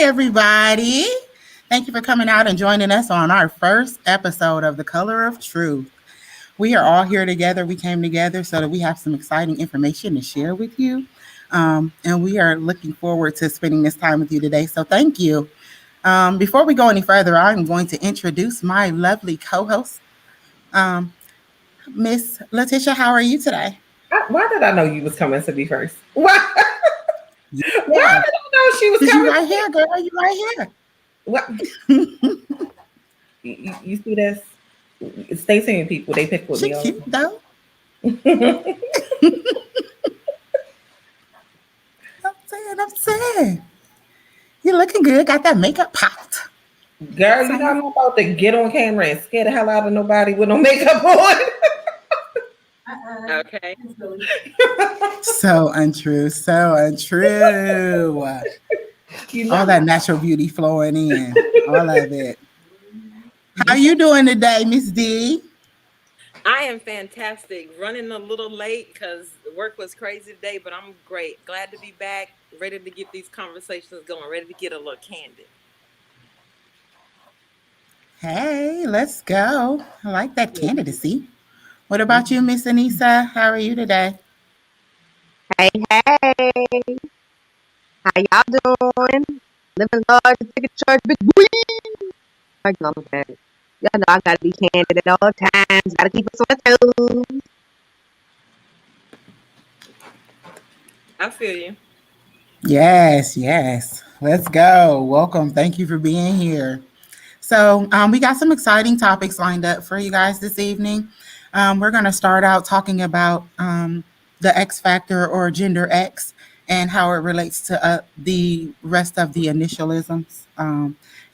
everybody. Thank you for coming out and joining us on our first episode of The Color of Truth. We are all here together. We came together so that we have some exciting information to share with you. And we are looking forward to spending this time with you today. So thank you. Before we go any further, I'm going to introduce my lovely co host, um, Miss Letitia. How are you today? Why did I know you was coming to me first? Why? Why Yeah, did I know she was because you coming right to me? here, girl. You right What? here. You see this? Stay tuned, people. They pick with She me all cute though. the time. I'm saying. You looking good. Got that makeup popped. Girl, you know Saying. I'm not about to get on camera and scare the hell out of nobody with no makeup on. Okay. So untrue. So untrue. You All know, that natural beauty flowing in. All of it. How you doing today, Miss D? I am fantastic. Running a little late because work was crazy today, but I'm great. Glad to be back. Ready to get these conversations going. Ready to get a little candid. Hey, let's go. I like that candidacy. What about you, Miss Anissa? How are you today? Hey, hey, how y'all doing? Living large, taking charge, big boy. I know that. Y'all know I gotta be candid at all times. Gotta keep us on the toes. I feel you. Yes, yes. Let's go. Welcome. Thank you for being here. So, we got some exciting topics lined up for you guys this evening. We're going to start out talking about the X factor or gender X and how it relates to the rest of the initialisms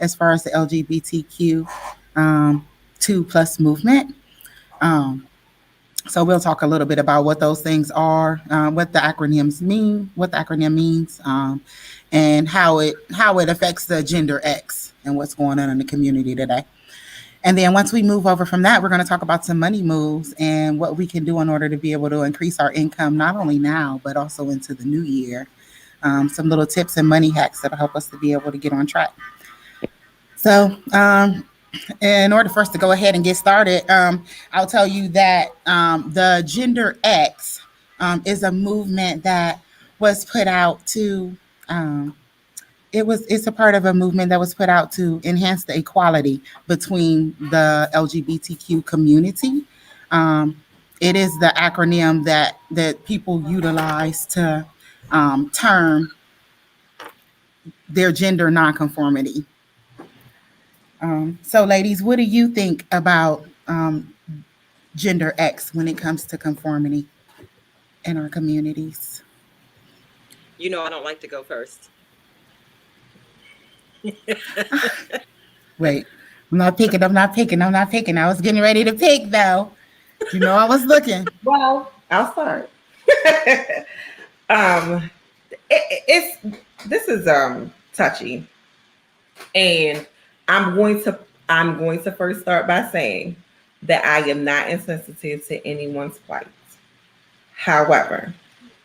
as far as the LGBTQ um, 2 plus movement. Um, so we'll talk a little bit about what those things are, what the acronyms mean, what the acronym means, and how it affects the gender X and what's going on in the community today. And then once we move over from that, we're going to talk about some money moves and what we can do in order to be able to increase our income, not only now, but also into the new year. Some little tips and money hacks that'll help us to be able to get on track. So, in order for us to go ahead and get started, I'll tell you that the Gender X is a movement that was put out to um, it's a part of a movement that was put out to enhance the equality between the LGBTQ community. Um, it is the acronym that people utilize to term their gender nonconformity. So, ladies, what do you think about gender X when it comes to conformity in our communities? You know I don't like to go first. Wait, I'm not picking. I'm not picking. I'm not picking. I was getting ready to pick though. You know, I was looking. well, I'll start. um, it's this is touchy, and I'm going to first start by saying that I am not insensitive to anyone's plight. However,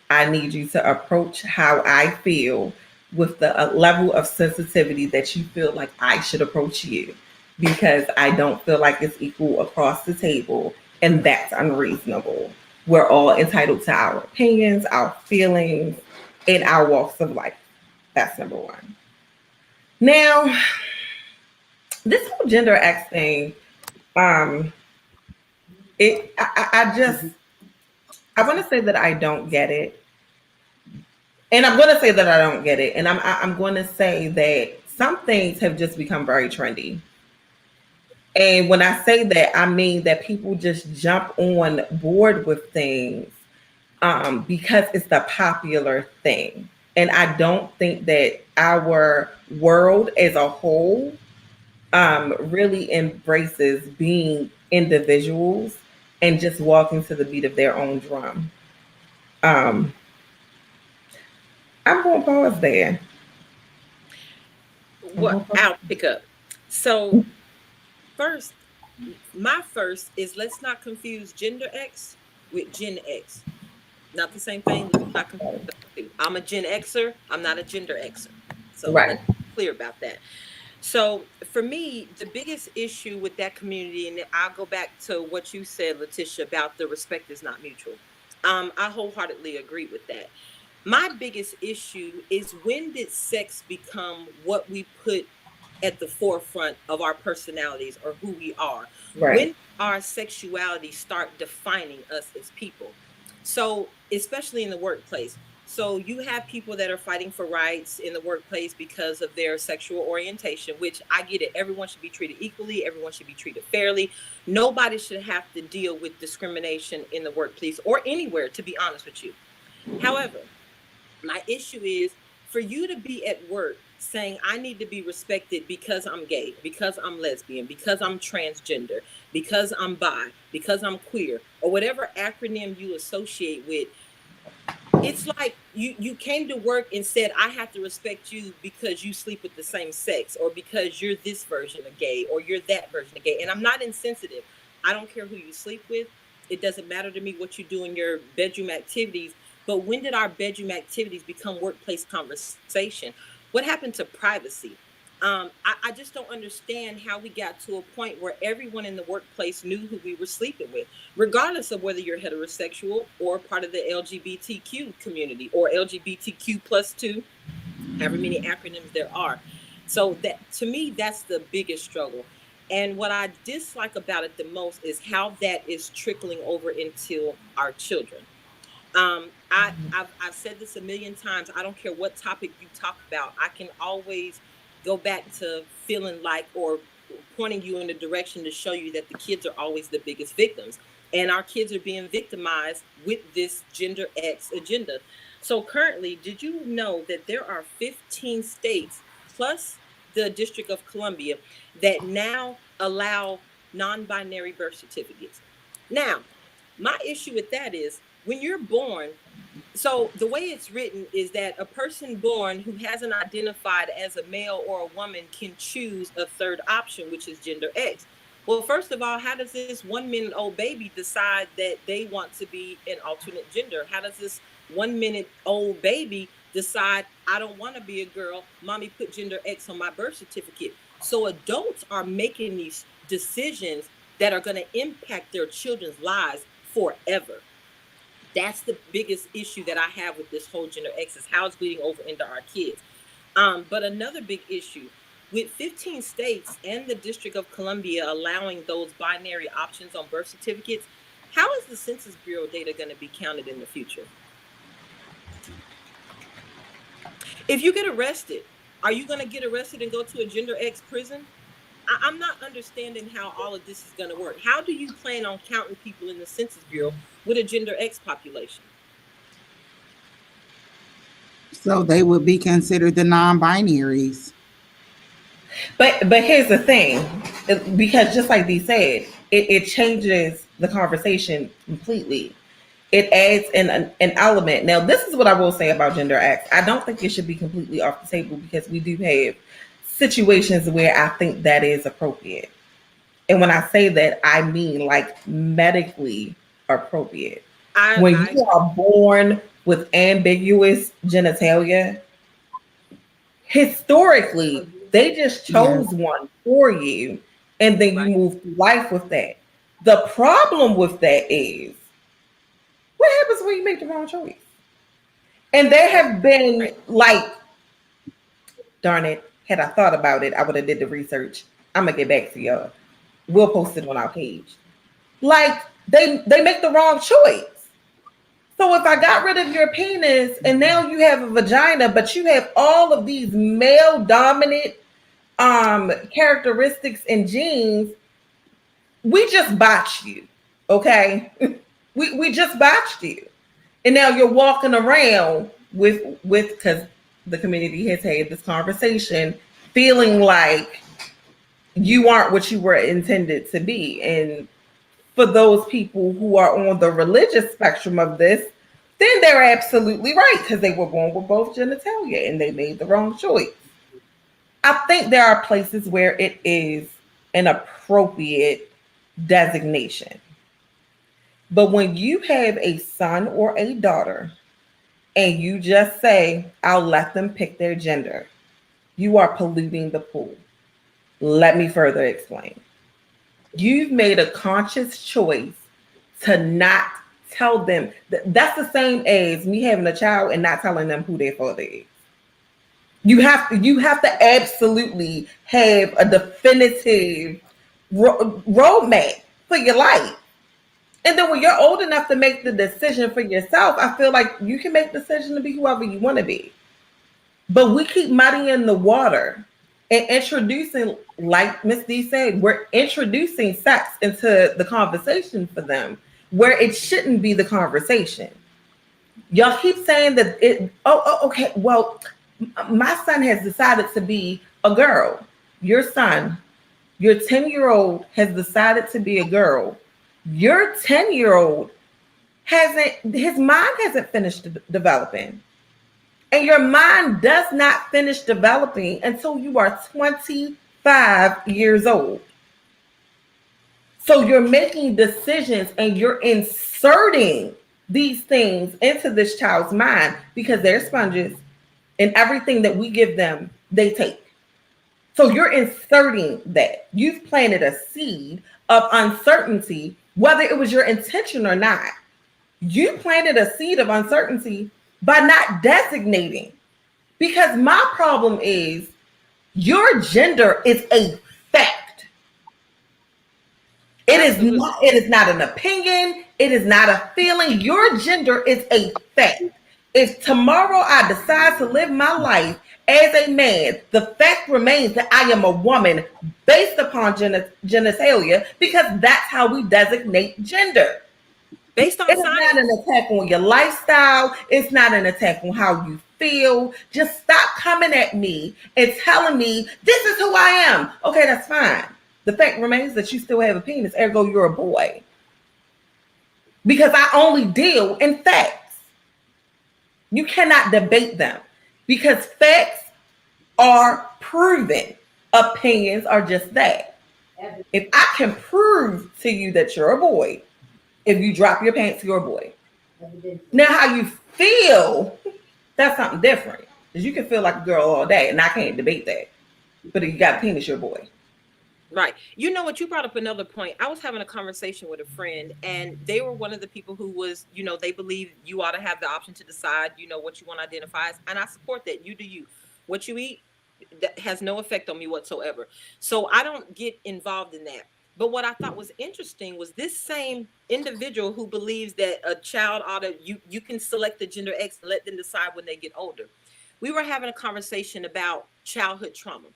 I need you to approach how I feel with the level of sensitivity that you feel like I should approach you, because I don't feel like it's equal across the table, and that's unreasonable. We're all entitled to our opinions, our feelings, and our walks of life. That's number one. Now, this whole gender X thing, um, I just I want to say that I don't get it. And I'm going to say that I don't get it. And I'm going to say that some things have just become very trendy. And when I say that, I mean that people just jump on board with things because it's the popular thing. And I don't think that our world as a whole really embraces being individuals and just walking to the beat of their own drum. Um, I'm going to pause there. What I'll pick up. So first, my first is let's not confuse gender X with Gen X. Not the same thing. Let's not confuse those two. I'm a Gen Xer. I'm not a gender Xer. So Right. let's clear about that. So for me, the biggest issue with that community, and I'll go back to what you said, Letitia, about the respect is not mutual. I wholeheartedly agree with that. My biggest issue is, when did sex become what we put at the forefront of our personalities or who we are? When Right. did our sexuality start defining us as people? So, especially in the workplace. So, you have people that are fighting for rights in the workplace because of their sexual orientation, which I get it. Everyone should be treated equally, everyone should be treated fairly. Nobody should have to deal with discrimination in the workplace or anywhere, to be honest with you. However, my issue is, for you to be at work saying I need to be respected because I'm gay, because I'm lesbian, because I'm transgender, because I'm bi, because I'm queer, or whatever acronym you associate with. It's like you came to work and said I have to respect you because you sleep with the same sex, or because you're this version of gay, or you're that version of gay. And I'm not insensitive. I don't care who you sleep with. It doesn't matter to me what you do in your bedroom activities. But when did our bedroom activities become workplace conversation? What happened to privacy? I just don't understand how we got to a point where everyone in the workplace knew who we were sleeping with, regardless of whether you're heterosexual or part of the LGBTQ community, or LGBTQ plus two, however many acronyms there are. So that, to me, that's the biggest struggle. And what I dislike about it the most is how that is trickling over into our children. I've said this a million times. I don't care what topic you talk about. I can always go back to feeling like, or pointing you in the direction to show you that the kids are always the biggest victims. And our kids are being victimized with this gender X agenda. So currently, did you know that there are 15 states plus the District of Columbia that now allow non-binary birth certificates? Now, my issue with that is, when you're born, so the way it's written is that a person born who hasn't identified as a male or a woman can choose a third option, which is gender X. Well, first of all, how does this 1 minute old baby decide that they want to be an alternate gender? How does this 1 minute old baby decide, I don't want to be a girl, mommy put gender X on my birth certificate? So adults are making these decisions that are going to impact their children's lives forever. That's the biggest issue that I have with this whole gender X, is how it's bleeding over into our kids. But another big issue, with 15 states and the District of Columbia allowing those binary options on birth certificates, how is the Census Bureau data going to be counted in the future? If you get arrested, are you going to get arrested and go to a gender X prison? I'm not understanding how all of this is going to work. How do you plan on counting people in the Census Bureau with a gender X population? So they would be considered the non-binaries. But here's the thing, because just like Dee said, it changes the conversation completely. It adds an element. Now, this is what I will say about gender acts. I don't think it should be completely off the table, because we do have situations where I think that is appropriate. And when I say that, I mean like medically appropriate. When I you are born with ambiguous genitalia, historically, they just Yes. chose one for you, and then you right, move through life with that. The problem with that is, what happens when you make the wrong choice? And there right, have been, like, darn it, had I thought about it, I would have did the research. I'm gonna get back to y'all. We'll post it on our page. Like, they make the wrong choice. So if I got rid of your penis and now you have a vagina, but you have all of these male dominant characteristics and genes, we just botched you. Okay? We just botched you. And now you're walking around with because the community has had this conversation, feeling like you aren't what you were intended to be. And for those people who are on the religious spectrum of this, then they're absolutely right, because they were born with both genitalia and they made the wrong choice. I think there are places where it is an appropriate designation. But when you have a son or a daughter and you just say, I'll let them pick their gender, you are polluting the pool. Let me further explain. You've made a conscious choice to not tell them. That's the same as me having a child and not telling them who their father is. You have to absolutely have a definitive roadmap for your life. And then when you're old enough to make the decision for yourself, I feel like you can make the decision to be whoever you want to be. But we keep muddying the water and introducing, like Miss D said, we're introducing sex into the conversation for them where it shouldn't be the conversation. Y'all keep saying that okay, well, my son has decided to be a girl. Your son, your 10-year-old has decided to be a girl. Your 10-year-old hasn't, his mind hasn't finished developing. And your mind does not finish developing until you are 25 years old. So you're making decisions and you're inserting these things into this child's mind because they're sponges and everything that we give them, they take. So you're inserting that. You've planted a seed of uncertainty, whether it was your intention or not. You planted a seed of uncertainty by not designating. Because my problem is your gender is a fact. It is not an opinion. It is not a feeling. Your gender is a fact. If tomorrow I decide to live my life as a man, the fact remains that I am a woman based upon genitalia because that's how we designate gender. Based on It's science. not an attack on your lifestyle. It's not an attack on how you feel. Just stop coming at me and telling me this is who I am. Okay, that's fine. The fact remains that you still have a penis, ergo you're a boy. Because I only deal in facts. You cannot debate them because facts are proven. Opinions are just that. If I can prove to you that you're a boy, if you drop your pants, you're a boy. Now, how you feel, that's something different. Because you can feel like a girl all day, and I can't debate that. But if you got a penis, you're a boy. Right. You know what? You brought up another point. I was having a conversation with a friend, and they were one of the people who was, they believe you ought to have the option to decide, what you want to identify as. And I support that. You do you. What you eat, that has no effect on me whatsoever. So I don't get involved in that. But what I thought was interesting was this same individual who believes that a child ought to, you can select the gender X and let them decide when they get older. We were having a conversation about childhood trauma.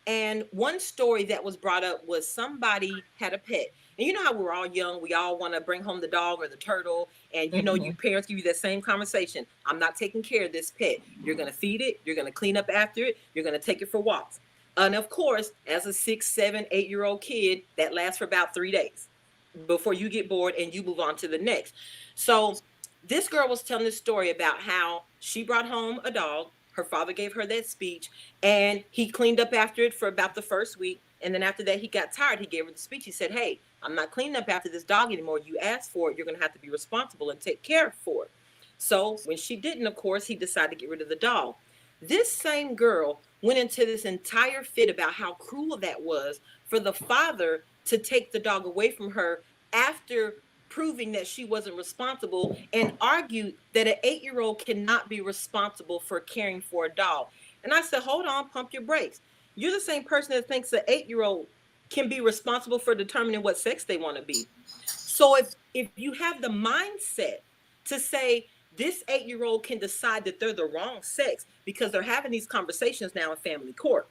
And one story that was brought up was somebody had a pet. And you know how we're all young, we all want to bring home the dog or the turtle. And you parents give you that same conversation. I'm not taking care of this pet. You're going to feed it. You're going to clean up after it. You're going to take it for walks. And of course, as a 6, 7, 8-year-old kid, that lasts for about 3 days before you get bored and you move on to the next. So this girl was telling this story about how she brought home a dog. Her father gave her that speech and he cleaned up after it for about the first week. And then after that, he got tired. He gave her the speech. He said, hey, I'm not cleaning up after this dog anymore. You asked for it. You're going to have to be responsible and take care for it. So when she didn't, of course, he decided to get rid of the dog. This same girl went into this entire fit about how cruel that was for the father to take the dog away from her after proving that she wasn't responsible, and argued that an 8-year-old cannot be responsible for caring for a dog. And I said, hold on, pump your brakes. You're the same person that thinks an 8-year-old can be responsible for determining what sex they want to be. So if you have the mindset to say this 8-year-old can decide that they're the wrong sex because they're having these conversations now in family court.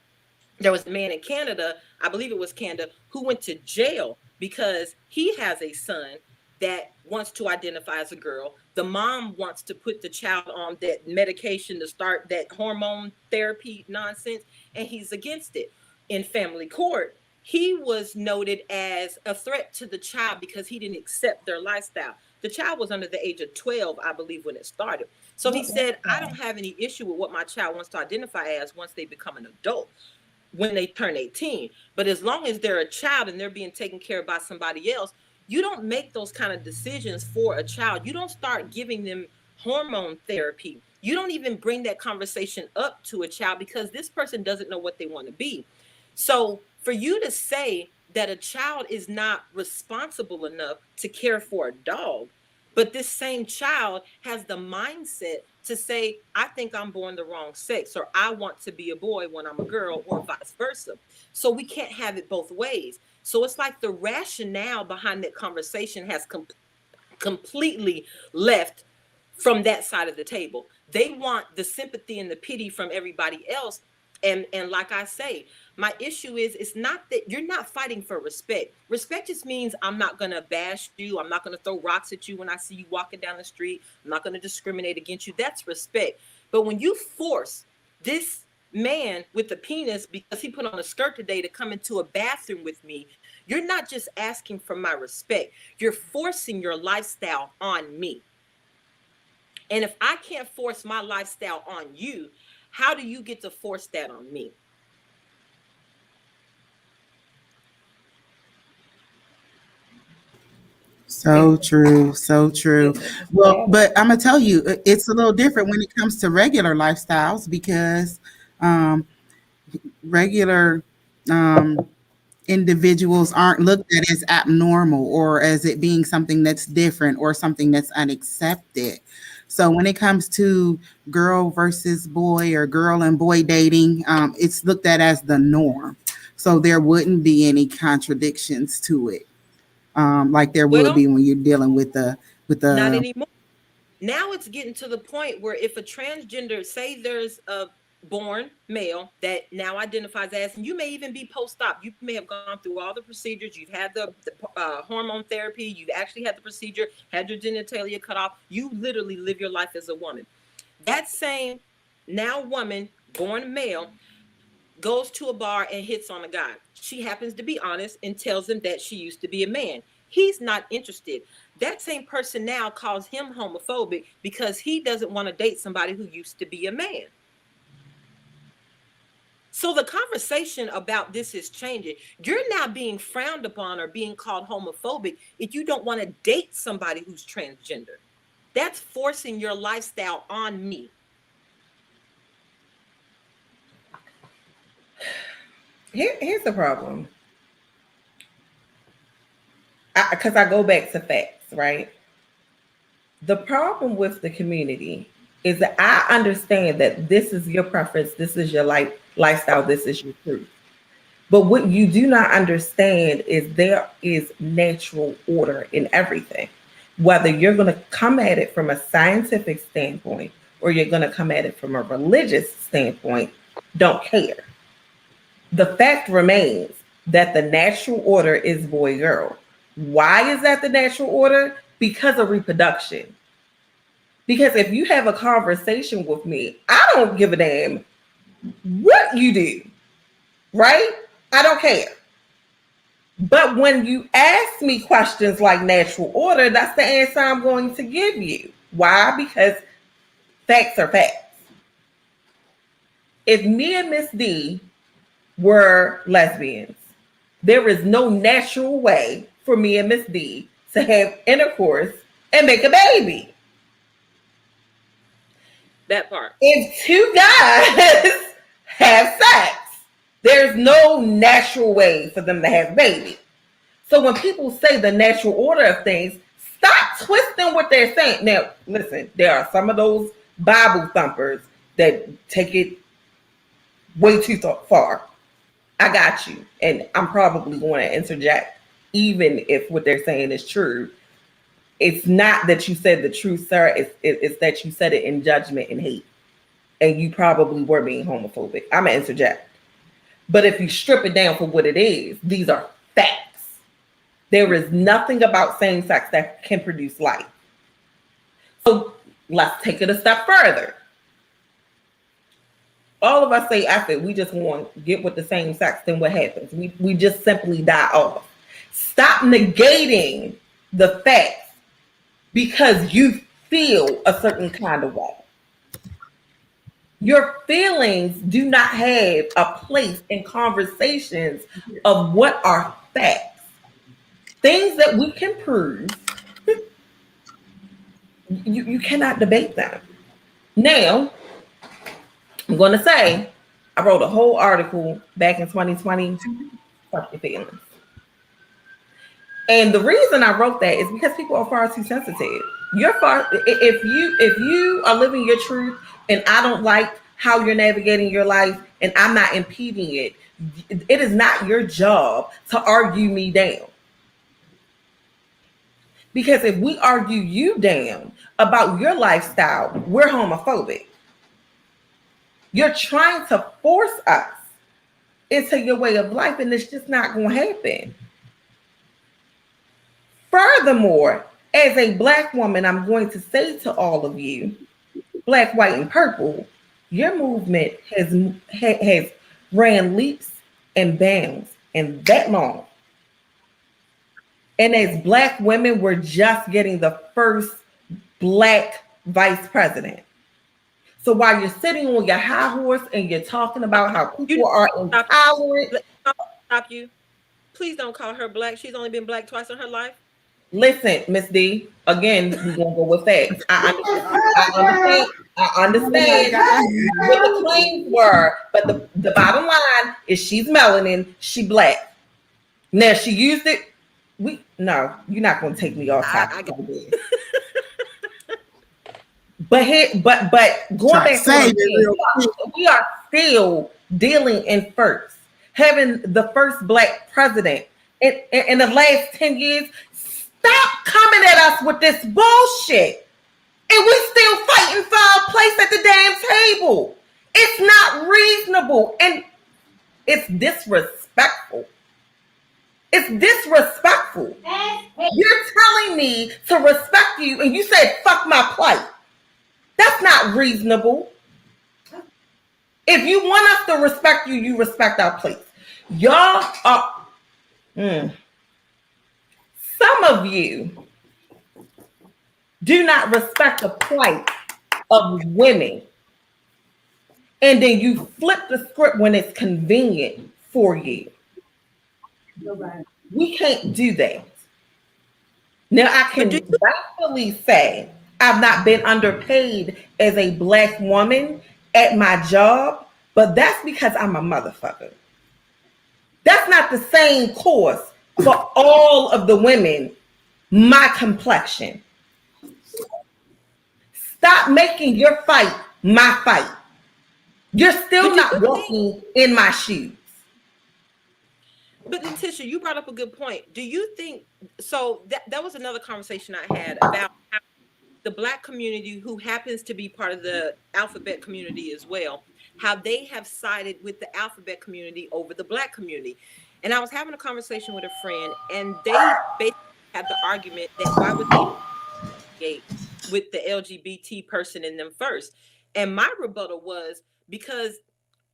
There was a man in Canada, I believe it was Canada, who went to jail because he has a son that wants to identify as a girl. The mom wants to put the child on that medication to start that hormone therapy nonsense, and he's against it. In family court, he was noted as a threat to the child because he didn't accept their lifestyle. The child was under the age of 12, I believe, when it started. So he said, I don't have any issue with what my child wants to identify as once they become an adult, when they turn 18. But as long as they're a child and they're being taken care of by somebody else, you don't make those kind of decisions for a child. You don't start giving them hormone therapy. You don't even bring that conversation up to a child because this person doesn't know what they want to be. So for you to say that a child is not responsible enough to care for a dog, but this same child has the mindset to say, I think I'm born the wrong sex, or I want to be a boy when I'm a girl, or vice versa. So we can't have it both ways. So it's like the rationale behind that conversation has completely left from that side of the table. They want the sympathy and the pity from everybody else. And like I say, my issue is it's not that you're not fighting for respect. Respect just means I'm not going to bash you. I'm not going to throw rocks at you when I see you walking down the street. I'm not going to discriminate against you. That's respect. But when you force this man with the penis because he put on a skirt today to come into a bathroom with me, you're not just asking for my respect. You're forcing your lifestyle on me. And if I can't force my lifestyle on you, how do you get to force that on me? So true, so true. It's Well, bad. but I'm gonna tell you, it's a little different when it comes to regular lifestyles because um, regular um, individuals aren't looked at as abnormal or as it being something that's different or something that's unaccepted. So when it comes to girl versus boy or girl and boy dating, it's looked at as the norm. So there wouldn't be any contradictions to it, like there would Well, be when you're dealing with not the anymore. Now it's getting to the point where if a transgender, say there's a born male that now identifies as, and you may even be post-op, you may have gone through all the procedures, you've had the hormone therapy, you've actually had the procedure, had your genitalia cut off, you literally live your life as a woman. That same now woman, born male, goes to a bar and hits on a guy. She happens to be honest and tells him that she used to be a man. He's not interested. That same person now calls him homophobic because he doesn't want to date somebody who used to be a man. So the conversation about this is changing. You're now being frowned upon or being called homophobic if you don't want to date somebody who's transgender. That's forcing your lifestyle on me. Here's the problem. Because I go back to facts, right? The problem with the community is that I understand that this is your preference, this is your lifestyle, this is your truth. But what you do not understand is there is natural order in everything. Whether you're going to come at it from a scientific standpoint or you're going to come at it from a religious standpoint, don't care. The fact remains that the natural order is boy girl. Why is that the natural order? Because of reproduction. Because if you have a conversation with me, I don't give a damn what you do, right? I don't care. But when you ask me questions like natural order, that's the answer I'm going to give you. Why? Because facts are facts. If me and Miss D were lesbians, there is no natural way for me and Miss D to have intercourse and make a baby. That part. If two guys have sex, there's no natural way for them to have a baby. So when people say the natural order of things, stop twisting what they're saying. Now, listen, there are some of those Bible thumpers that take it way too far. I got you. And I'm probably going to interject, even if what they're saying is true. It's not that you said the truth, sir. It's that you said it in judgment and hate. And you probably were being homophobic. I'm going to interject. But if you strip it down for what it is, these are facts. There is nothing about same sex that can produce life. So let's take it a step further. All of us say after we just want to get with the same sex, then what happens? We just simply die off. Stop negating the facts because you feel a certain kind of way. Your feelings do not have a place in conversations of what are facts. Things that we can prove You cannot debate them. Now, I'm going to say, I wrote a whole article back in 2020. Fuck your feelings. And the reason I wrote that is because people are far too sensitive. You're far if you are living your truth and I don't like how you're navigating your life and I'm not impeding it, it is not your job to argue me down. Because if we argue you down about your lifestyle, we're homophobic. You're trying to force us into your way of life, and it's just not going to happen. Furthermore, as a Black woman, I'm going to say to all of you, Black, white, and purple, your movement has ran leaps and bounds and that long. And as Black women, we're just getting the first Black vice president. So while you're sitting on your high horse and you're talking about how people are intolerant, stop you. Please don't call her Black. She's only been Black twice in her life. Listen, Miss D, again, we're gonna go with facts. I understand what the claims were, but the bottom line is she's melanin, she Black. Now she used it. No, you're not gonna take me off topic. But going back to we are still dealing in first, having the first Black president in the last 10 years. Stop coming at us with this bullshit. And we still fighting for our place at the damn table. It's not reasonable. And it's disrespectful. It's disrespectful. You're telling me to respect you and you said, fuck my plight. That's not reasonable. If you want us to respect you, you respect our place. Y'all are... Some of you do not respect the plight of women. And then you flip the script when it's convenient for you. We can't do that. Now, I can rightfully say I've not been underpaid as a Black woman at my job, but that's because I'm a motherfucker. That's not the same course for all of the women my complexion. Stop making your fight my fight. You're still not walking in my shoes. But Letitia, you brought up a good point. Do you think so? That was another conversation I had about how the Black community, who happens to be part of the alphabet community as well, how they have sided with the alphabet community over the Black community. And I was having a conversation with a friend, and they basically had the argument that why would they engage with the LGBT person in them first? And my rebuttal was because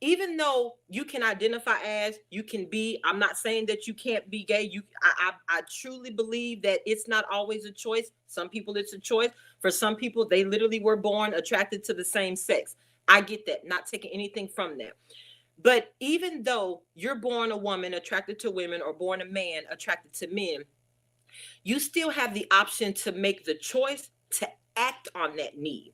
even though you can identify as, you can be, I'm not saying that you can't be gay. I truly believe that it's not always a choice. Some people it's a choice. For some people, they literally were born attracted to the same sex. I get that, not taking anything from that. But even though you're born a woman attracted to women or born a man attracted to men, you still have the option to make the choice to act on that need.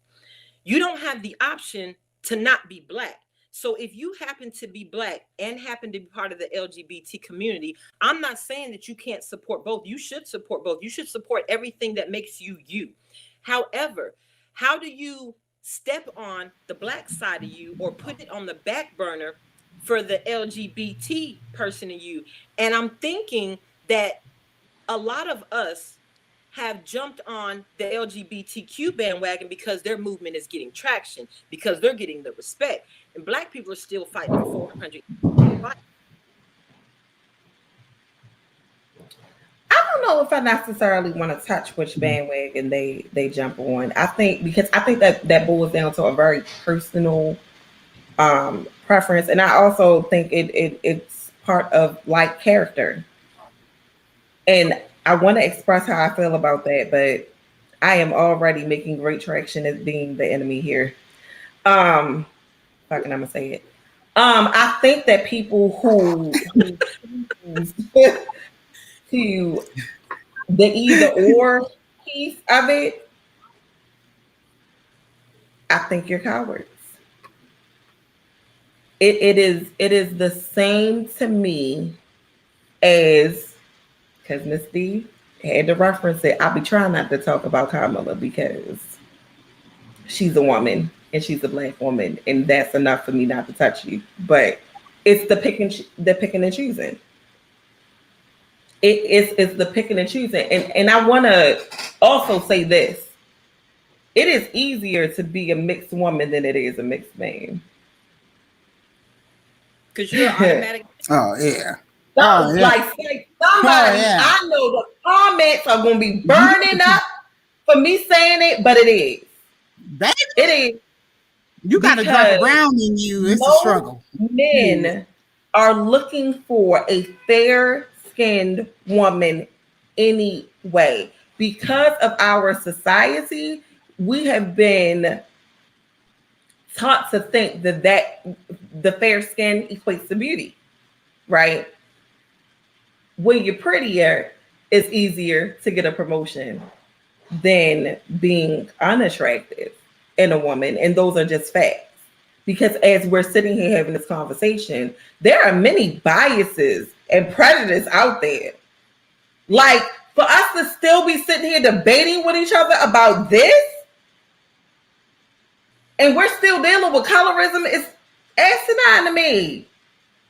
You don't have the option to not be Black. So if you happen to be Black and happen to be part of the LGBT community, I'm not saying that you can't support both. You should support both. You should support everything that makes you you. However, how do you step on the Black side of you or put it on the back burner for the LGBT person in you? And I'm thinking that a lot of us have jumped on the LGBTQ bandwagon because their movement is getting traction, because they're getting the respect. And Black people are still fighting for 400. I don't know if I necessarily want to touch which bandwagon they jump on. I think that boils down to a very personal preference, and I also think it's part of like character. And I want to express how I feel about that, but I am already making great traction as being the enemy here. Fucking, I'm gonna say it. I think that people who to the either or piece of it, I think you're cowards. It is the same to me as, because Miss D had to reference it. I'll be trying not to talk about Carmela because she's a woman and she's a black woman, and that's enough for me not to touch you. But it's the picking and choosing. It's the picking and choosing. And I want to also say this: it is easier to be a mixed woman than it is a mixed man. Because you're automatic. Oh yeah. Like Oh somebody, yeah. I know the comments are gonna be burning up for me saying it, but it is. Baby, It is. you got a drop of brown in you. It's a struggle. Men are looking for a fair-skinned woman anyway. Because of our society, we have been taught to think that the fair skin equates to beauty, right? When you're prettier, it's easier to get a promotion than being unattractive in a woman. And those are just facts. Because as we're sitting here having this conversation, there are many biases and prejudice out there. Like, for us to still be sitting here debating with each other about this, and we're still dealing with colorism, is asinine to me.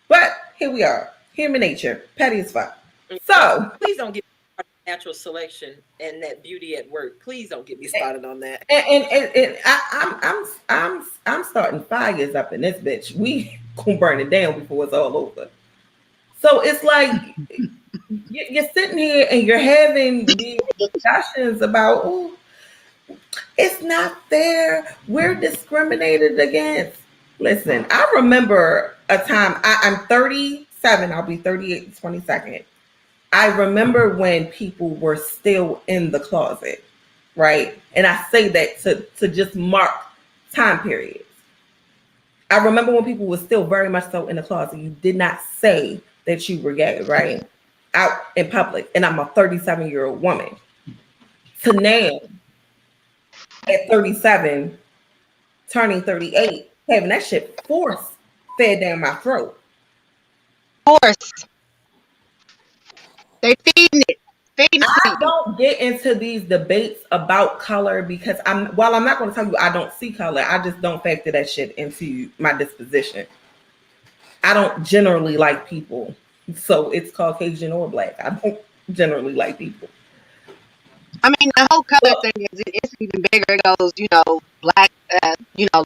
But here we are. Human nature. Petty as fuck. So please don't get natural selection and that beauty at work. Please don't get me started on that. And I'm starting fires up in this bitch. We gonna burn it down before it's all over. So it's like you're sitting here and you're having these discussions about, oh, it's not fair. We're discriminated against. Listen, I remember a time. I'm 37. I'll be 38 the 22nd. I remember when people were still in the closet, right? And I say that to just mark time periods. I remember when people were still very much so in the closet. You did not say that you were gay, right? Out in public. And I'm a 37-year-old woman. To now, at 37, turning 38, having that shit force fed down my throat. Force. They feeding it. I don't get into these debates about color because while I'm not going to tell you I don't see color, I just don't factor that shit into my disposition. I don't generally like people. So it's Caucasian or black. I don't generally like people. I mean, the whole color thing it's even bigger. It goes, black,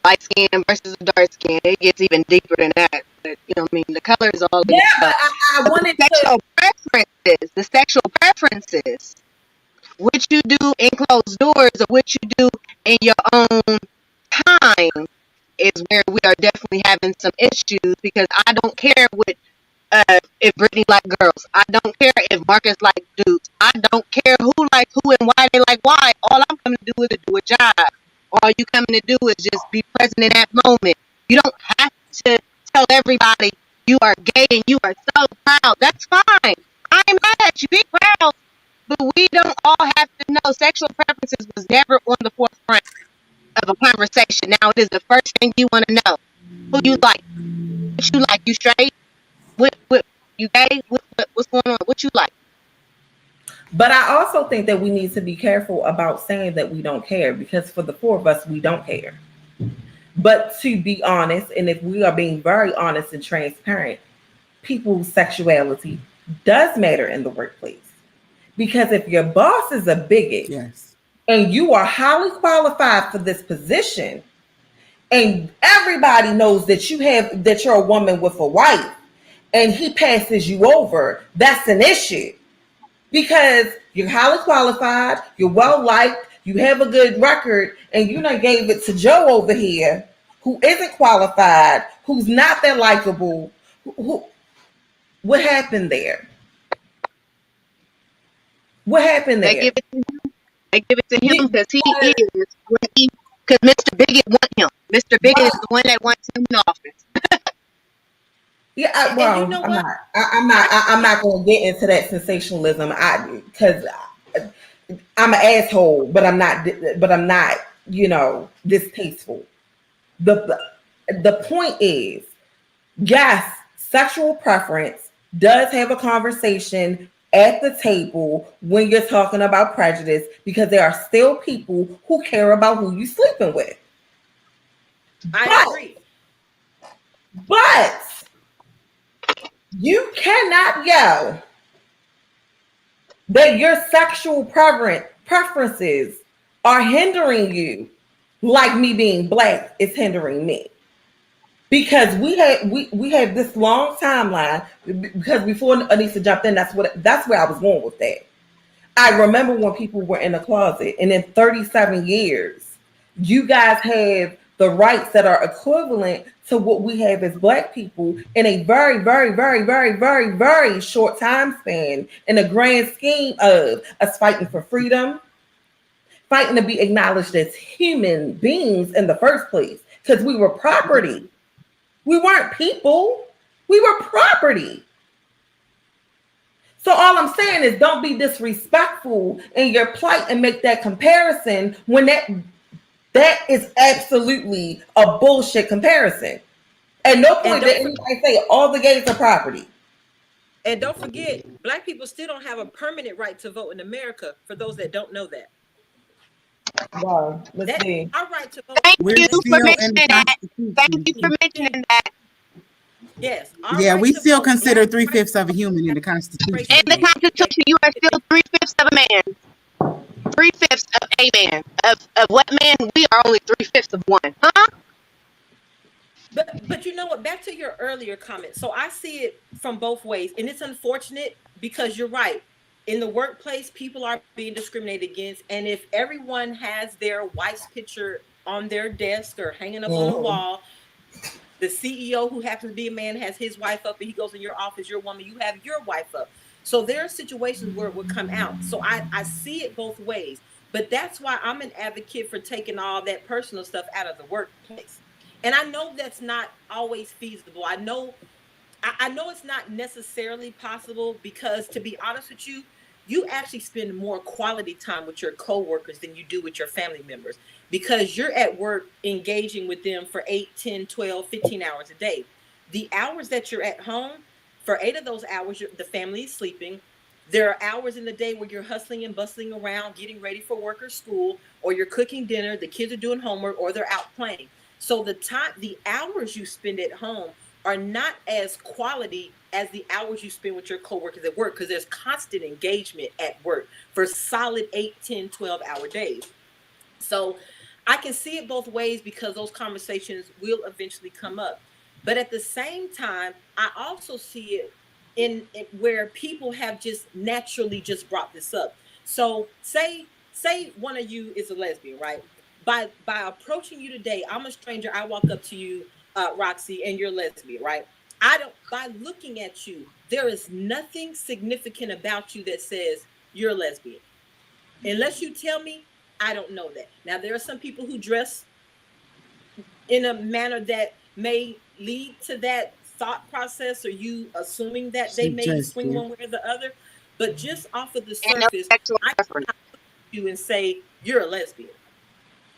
light skin versus dark skin. It gets even deeper than that. But, the color is all. Yeah, but I wanted the sexual preferences, what you do in closed doors or what you do in your own time is where we are definitely having some issues because I don't care if Brittany like girls. I don't care if Marcus like dudes. I don't care who like who and why they like why. All I'm coming to do is to do a job. All you coming to do is just be present in that moment. You don't have to tell everybody you are gay and you are so proud. That's fine. I ain't mad at you. Be proud. But we don't all have to know. Sexual preferences was never on the forefront of a conversation. Now it is the first thing you want to know. Who you like? What you like? You straight? What you gay? What's going on? What you like? But I also think that we need to be careful about saying that we don't care because for the four of us, we don't care. But to be honest, and if we are being very honest and transparent, people's sexuality does matter in the workplace. Because if your boss is a bigot and you are highly qualified for this position, and everybody knows that you're a woman with a wife, and he passes you over, that's an issue. Because you're highly qualified, you're well liked, you have a good record, and you done gave it to Joe over here, who isn't qualified, who's not that likable. What happened there? What happened there? They give it to him because he is because Mr. Bigot want him. Mr. Bigot is the one that wants him in office. Yeah, well, I'm not going to get into that sensationalism. Because I'm an asshole, but I'm not distasteful. The point is, yes, sexual preference does have a conversation at the table when you're talking about prejudice, because there are still people who care about who you're sleeping with. I But agree. but you cannot yell that your sexual preferences are hindering you, like me being black is hindering me. Because we have this long timeline. Because before Anissa jumped in, that's where I was going with that. I remember when people were in the closet, and in 37 years, you guys have the rights that are equivalent to what we have as black people in a very, very, very, very, very, very short time span, in the grand scheme of us fighting for freedom, fighting to be acknowledged as human beings in the first place, because we were property. We weren't people. We were property. So all I'm saying is, don't be disrespectful in your plight and make that comparison when that is absolutely a bullshit comparison. At no point did anybody say all the gays are property. And don't forget, black people still don't have a permanent right to vote in America, for those that don't know that. Wow, let's see. Our right to vote. Thank We're you for still in mentioning the that. Thank you Constitution. for mentioning that. Yes. Yeah, Right we to still vote, consider black 3/5 of a human in the Constitution. In the Constitution, you are still 3/5 of a man. 3/5 of a man. Of what man? We are only 3/5 of one. Huh? But you know what? Back to your earlier comment. So I see it from both ways, and it's unfortunate because you're right. In the workplace, people are being discriminated against, and if everyone has their wife's picture on their desk or hanging up on a wall, the CEO who happens to be a man has his wife up, and he goes in your office, your woman, you have your wife up. So there are situations where it would come out. So I see it both ways, but that's why I'm an advocate for taking all that personal stuff out of the workplace. And I know that's not always feasible. I know it's not necessarily possible, because to be honest with you, you actually spend more quality time with your coworkers than you do with your family members, because you're at work engaging with them for 8, 10, 12, 15 hours a day. The hours that you're at home, for 8 of those hours, the family is sleeping. There are hours in the day where you're hustling and bustling around, getting ready for work or school, or you're cooking dinner, the kids are doing homework, or they're out playing. So the hours you spend at home are not as quality as the hours you spend with your coworkers at work, because there's constant engagement at work for solid 8, 10, 12-hour days. So I can see it both ways, because those conversations will eventually come up. But at the same time, I also see it in where people have just naturally just brought this up. So say one of you is a lesbian, right? By approaching you today, I'm a stranger. I walk up to you, Roxy, and you're lesbian, right? I don't. By looking at you, there is nothing significant about you that says you're a lesbian, unless you tell me. I don't know that. Now, there are some people who dress in a manner that may lead to that thought process, or you assuming that they may swing one way or the other. But just off of the surface, I cannot look at you and say you're a lesbian,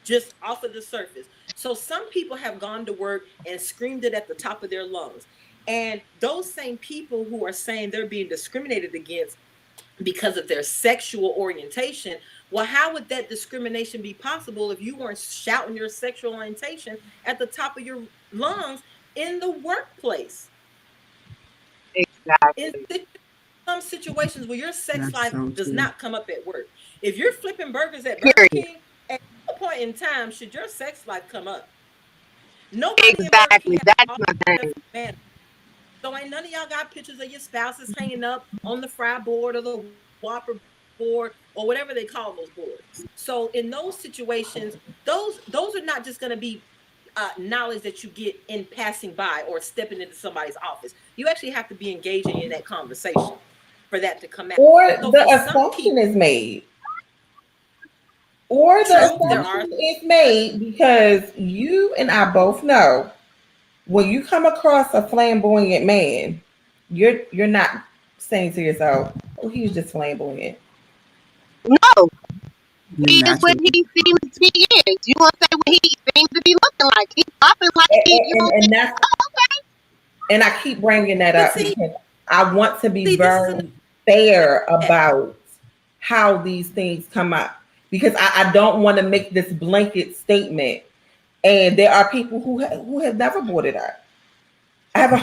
just off of the surface. So some people have gone to work and screamed it at the top of their lungs. And those same people who are saying they're being discriminated against because of their sexual orientation, well, how would that discrimination be possible if you weren't shouting your sexual orientation at the top of your lungs in the workplace? Exactly. In some situations where your sex life does not come up at work. If you're flipping burgers at Burger King, at no point in time should your sex life come up. Nobody at work can have all the man. So ain't none of y'all got pictures of your spouses hanging up on the fry board or the Whopper board or whatever they call those boards. So in those situations, those are not just going to be knowledge that you get in passing by or stepping into somebody's office. You actually have to be engaging in that conversation for that to come out. Or so the assumption is made. Or the assumption is made, because you and I both know, when you come across a flamboyant man, you're not saying to yourself, "Oh, he's just flamboyant." No. You're He is what naturally. he seems to be is. You gonna say what he seems to be looking like. He's popping like he, you know, And that's, okay. and I keep bringing that But up because I want to be this is very fair an about how these things come up, because I don't want to make this blanket statement. And there are people who have never brought it up.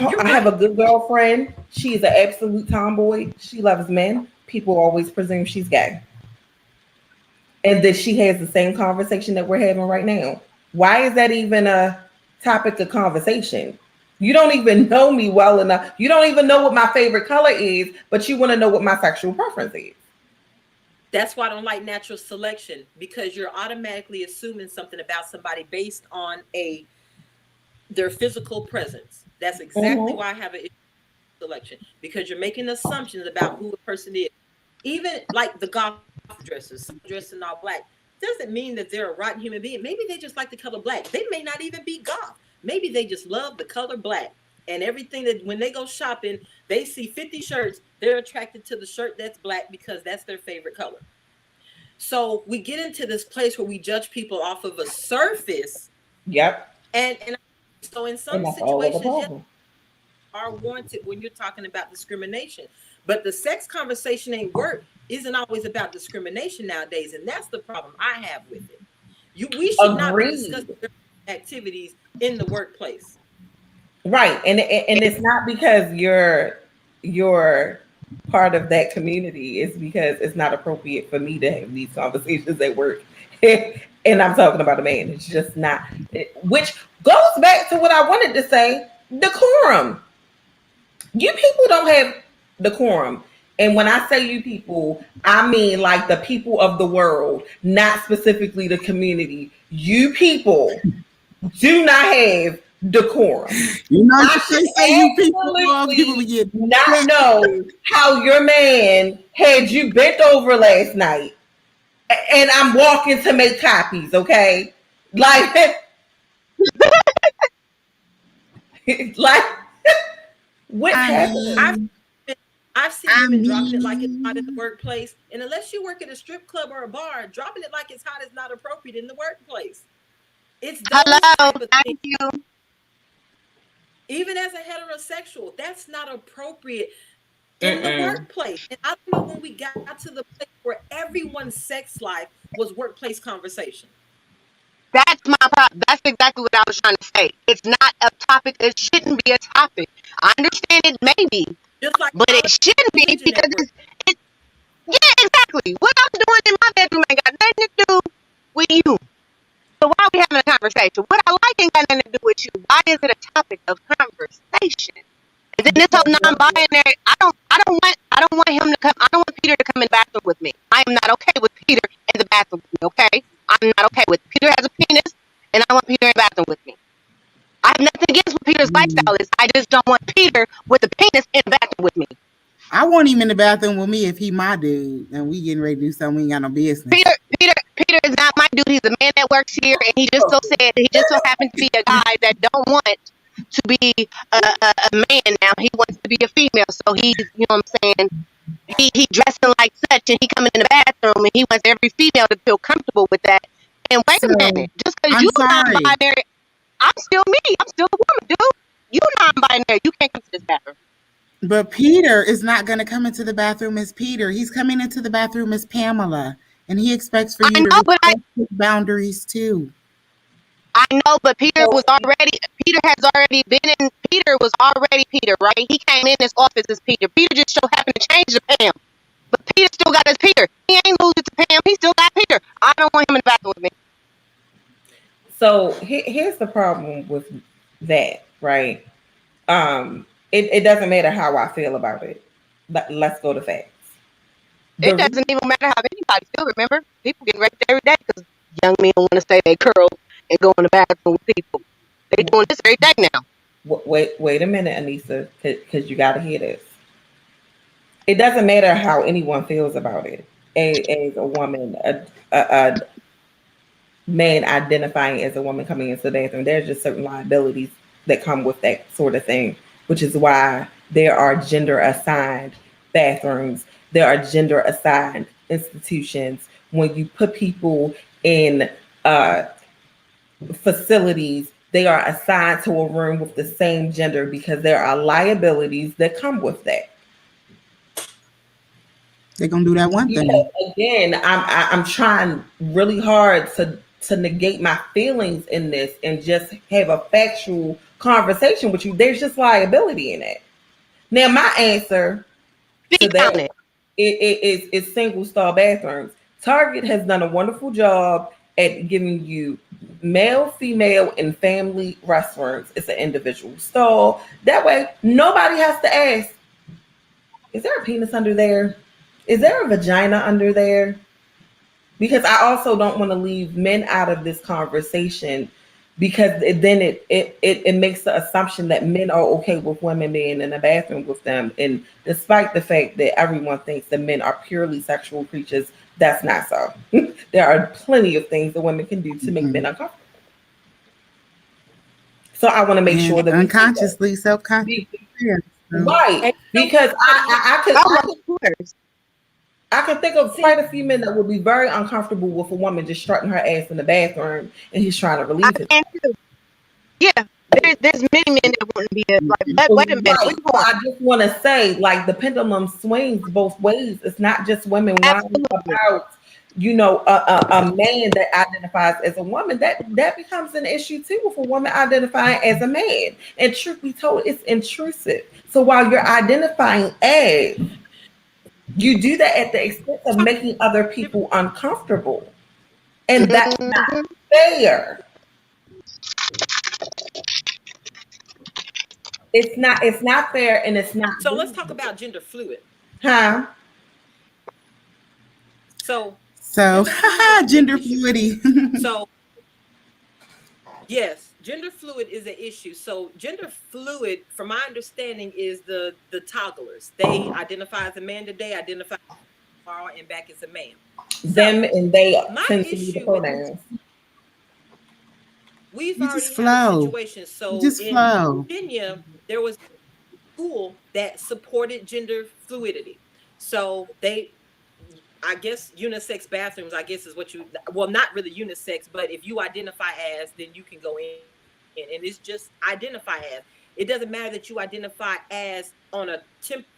you're I have right. a good girlfriend. She is an absolute tomboy. She loves men. People always presume she's gay, and that she has the same conversation that we're having right now. Why is that even a topic of conversation? You don't even know me well enough. You don't even know what my favorite color is, but you want to know what my sexual preference is. That's why I don't like natural selection, because you're automatically assuming something about somebody based on their physical presence. That's exactly Mm-hmm. why I have an issue with selection, because you're making assumptions about who a person is. Even like the golf dressers, some dressed in all black, doesn't mean that they're a rotten human being. Maybe they just like the color black. They may not even be goth. Maybe they just love the color black. And everything that when they go shopping, they see 50 shirts, they're attracted to the shirt that's black because that's their favorite color. So we get into this place where we judge people off of a surface, Yep. and so in And some that's all of the situations, yes, problem. are warranted when you're talking about discrimination. But the sex conversation ain't work isn't always about discrimination nowadays, and that's the problem I have with it. We should not be discussing Agreed. activities in the workplace. Right. And it's not because you're part of that community. It's because it's not appropriate for me to have these conversations at work. And I'm talking about a man. It's just not, which goes back to what I wanted to say, decorum. You people don't have decorum. And when I say you people, I mean like the people of the world, not specifically the community. You people do not have decorum. You know, you I should can't say you people, all people be absolutely getting not upset. know how your man had you bent over last night, and I'm walking to make copies, okay? Like, like, what's I happening? I've mean, I've seen I women dropping it like it's hot in the mean, workplace, and unless you work at a strip club or a bar, dropping it like it's hot is not appropriate in the workplace. It's those Hello, type of things. thank you. Even as a heterosexual, that's not appropriate in the Mm-mm. workplace. And I don't know when we got to the place where everyone's sex life was workplace conversation. That's my problem. That's exactly what I was trying to say. It's not a topic. It shouldn't be a topic. I understand it may be, Just like but it college shouldn't be religion because at work. it's yeah, exactly. What I'm doing in my bedroom ain't got nothing to do with you. So why are we having a conversation? What I like ain't got nothing to do with you. Why is it a topic of conversation? And then this whole Because non-binary, I don't want him to come. I don't want Peter to come in the bathroom with me. I am not okay with Peter in the bathroom with me. Okay, I'm not okay with Peter has a penis, and I want Peter in the bathroom with me. I have nothing against what Peter's lifestyle is. I just don't want Peter with a penis in the bathroom with me. I want him in the bathroom with me if he my dude and we getting ready to do something we ain't got no business. Peter is not my dude. He's a man that works here, and he just so happened to be a guy that don't want to be a man now. He wants to be a female, so he's, you know what I'm saying. He dressing like such, and he coming in the bathroom, and he wants every female to feel comfortable with that. And wait So a minute, just because I'm you sorry, non-binary, I'm still me. I'm still a woman, dude. You non-binary, you can't come to this bathroom. but Peter is not going to come into the bathroom as Peter. He's coming into the bathroom as Pamela, and he expects for I you to know, but respect his boundaries too. Peter so, was already Peter was already Peter, right? He came in this office as Peter. Peter just so happened to change to Pam. But Peter still got his Peter. He ain't lose it to Pam. He still got Peter. I don't want him in the bathroom with me. so here's the problem with that, right? It doesn't matter how I feel about it. Let's go to facts. It The doesn't even matter how anybody feel. Remember, people getting raped every day because young men want to say they curl and go in the bathroom with people. They doing this every day now. wait a minute, Anissa, because you got to hear this. It doesn't matter how anyone feels about it. As a woman, a man identifying as a woman coming into the bathroom, there's just certain liabilities that come with that sort of thing, which is why there are gender assigned bathrooms, there are gender assigned institutions when you put people in uh, facilities, they are assigned to a room with the same gender because there are liabilities that come with that. They're gonna do that one thing. Because again, I'm trying really hard to negate my feelings in this and just have a factual conversation with you. There's just liability in it. Now, my answer to Speak that on it. is single stall bathrooms. Target has done a wonderful job at giving you male, female, and family restrooms. It's an individual stall. That way, nobody has to ask, is there a penis under there? Is there a vagina under there? Because I also don't want to leave men out of this conversation because it makes the assumption that men are okay with women being in the bathroom with them. And despite the fact that everyone thinks that men are purely sexual creatures, that's not so. There are plenty of things that women can do to make men Mhm. uncomfortable. So I want to make sure And that we say that. unconsciously, Be- subconsciously, yeah. So, right. And you know Because what, honey? Oh, of course. I can think of See, quite a few men that would be very uncomfortable with a woman just strutting her ass in the bathroom and he's trying to I relieve his. can too. Yeah, there's many men that wouldn't be like, mhm. wait a minute, Right. what you So want? I just want to say, like, the pendulum swings both ways. It's not just women whining Absolutely. about, a man that identifies as a woman. That becomes an issue too with a woman identifying as a man. And truth be told, it's intrusive. So while you're identifying as, you do that at the expense of talk making other different. people uncomfortable, and that's not Hmm. fair. It's not fair, and it's not So let's talk reasonable. about gender fluid. Huh? So So gender fluid is a big gender issue. fluidity. So yes, gender fluid is an issue. So gender fluid, from my understanding, is the togglers. They identify as a man today, identify tomorrow, and back as a man. So Them and they my tend to be the issue with pronouns. we've You just already had a flow. situation. You So just in flow. Virginia, there was school that supported gender fluidity. So they, I guess, unisex bathrooms, I guess is what you, well, not really unisex, but if you identify as, then you can go in. And it's just identify as. It doesn't matter that you identify as on a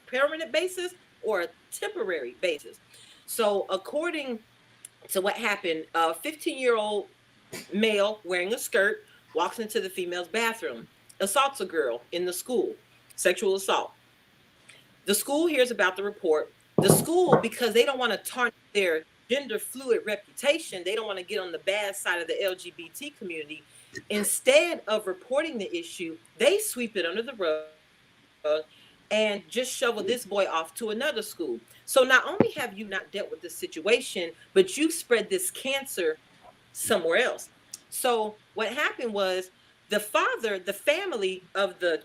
permanent basis or a temporary basis. So according to what happened, a 15-year-old male wearing a skirt walks into the female's bathroom, assaults a girl in the school, sexual assault. The school hears about the report. The school, because they don't want to tarnish their gender fluid reputation, they don't want to get on the bad side of the LGBT community. Instead of reporting the issue, they sweep it under the rug and just shovel this boy off to another school. So not only have you not dealt with the situation, but you spread this cancer somewhere else. So what happened was the father, the family of the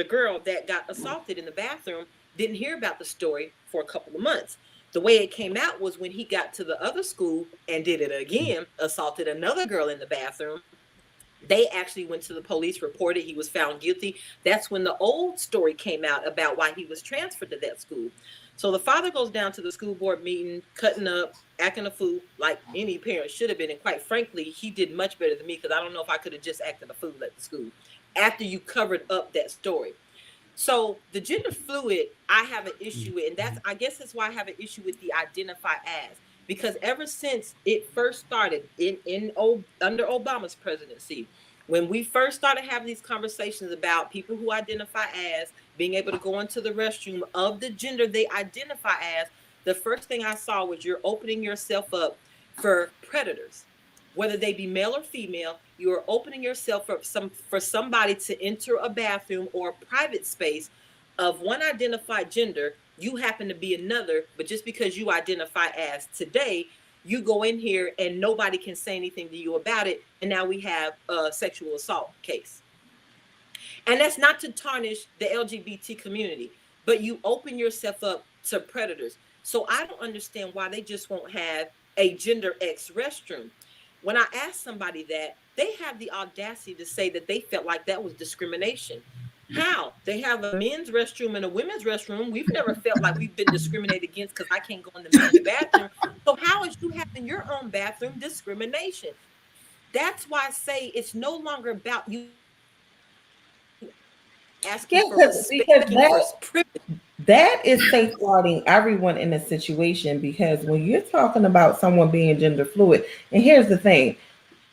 girl that got assaulted in the bathroom didn't hear about the story for a couple of months. The way it came out was when he got to the other school and did it again, assaulted another girl in the bathroom. They actually went to the police, reported, he was found guilty. That's when the old story came out about why he was transferred to that school. So the father goes down to the school board meeting, cutting up, acting a fool like any parent should have been. And quite frankly, he did much better than me because I don't know if I could have just acted a fool at the school after you covered up that story. So the gender fluid, I have an issue with, and that's, I guess that's why I have an issue with the identify as, because ever since it first started under Obama's presidency, when we first started having these conversations about people who identify as being able to go into the restroom of the gender they identify as, the first thing I saw was you're opening yourself up for predators, whether they be male or female. You are opening yourself up for somebody to enter a bathroom or a private space of one identified gender. You happen to be another, but just because you identify as today, you go in here and nobody can say anything to you about it. And now we have a sexual assault case. And that's not to tarnish the LGBT community, but you open yourself up to predators. So I don't understand why they just won't have a gender X restroom. When I ask somebody that, they have the audacity to say that they felt like that was discrimination. How? They have a men's restroom and a women's restroom. We've never felt like we've been discriminated against because I can't go in the men's bathroom. So how is you having your own bathroom discrimination? That's why I say it's no longer about you asking Yeah, for respect, because asking for privilege. that is safeguarding everyone in a situation. Because when you're talking about someone being gender fluid, and here's the thing,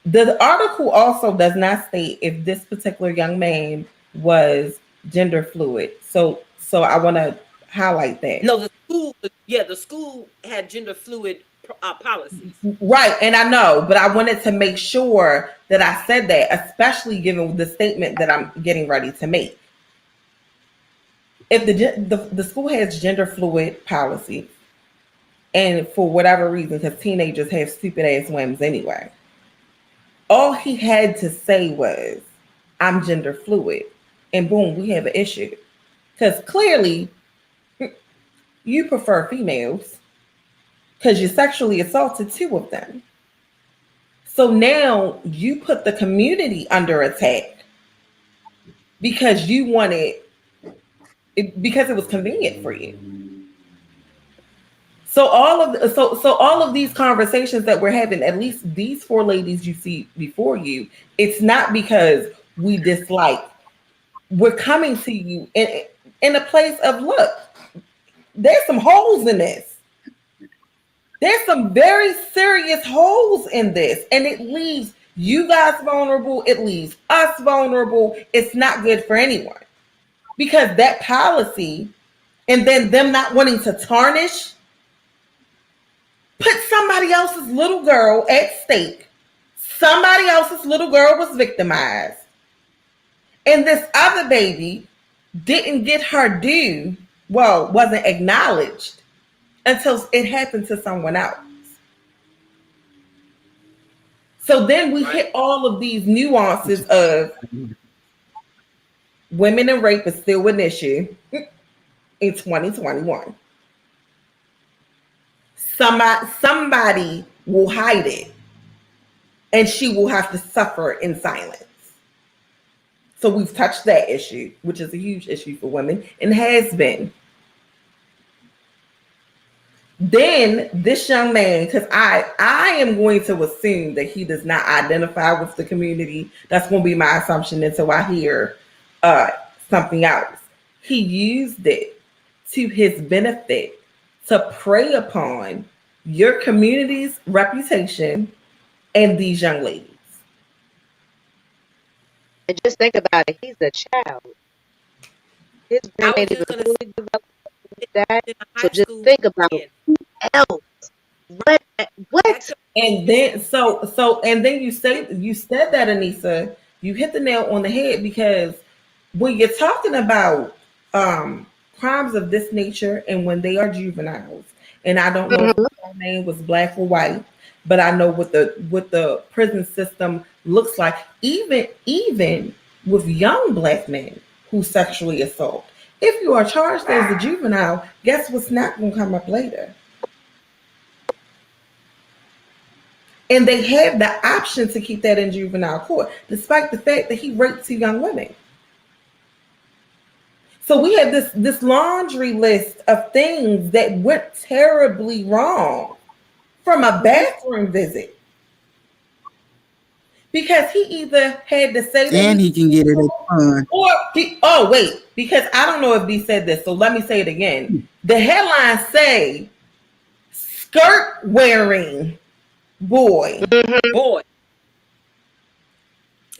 the article also does not state if this particular young man was gender fluid. So I want to highlight that. No, the school, yeah, the school had gender fluid policies. Right, and I know, but I wanted to make sure that I said that, especially given the statement that I'm getting ready to make. If the school has gender fluid policy, and for whatever reason, because teenagers have stupid ass whims anyway, all he had to say was, "I'm gender fluid," and boom, we have an issue. Because clearly, you prefer females because you sexually assaulted two of them. So now you put the community under attack because you wanted it, because it was convenient for you. So all of these conversations that we're having, at least these four ladies you see before you, it's not because we dislike. We're coming to you in a place of, look, there's some holes in this. There's some very serious holes in this, and it leaves you guys vulnerable. It leaves us vulnerable. It's not good for anyone because that policy, and then them not wanting to tarnish, put somebody else's little girl at stake. Somebody else's little girl was victimized, and this other baby didn't get her due. Well, wasn't acknowledged until it happened to someone else. So then we hit all of these nuances of women and rape is still an issue in 2021. Somebody will hide it, and she will have to suffer in silence. So we've touched that issue, which is a huge issue for women and has been. Then this young man, because I am going to assume that he does not identify with the community. That's going to be my assumption until I hear something else. He used it to his benefit to prey upon your community's reputation and these young ladies. And just think about it. He's a child. His brain I was ain't even just gonna fully developed like that. in a So high just school think about kid. who else. What? What? And then and then you said that, Anissa, you hit the nail on the head, because when you're talking about crimes of this nature and when they are juveniles, and I don't know if Mhm. the name was black or white, but I know what the prison system looks like, even with young black men who sexually assault. If you are charged as a juvenile, guess what's not going to come up later? And they have the option to keep that in juvenile court, despite the fact that he raped two young women. So we have this laundry list of things that went terribly wrong from a bathroom visit, because he either had to say that And he can get it at fun. or he, oh wait, because I don't know if he said this, so let me say it again. The headlines say skirt wearing boy. Mhm. Boy.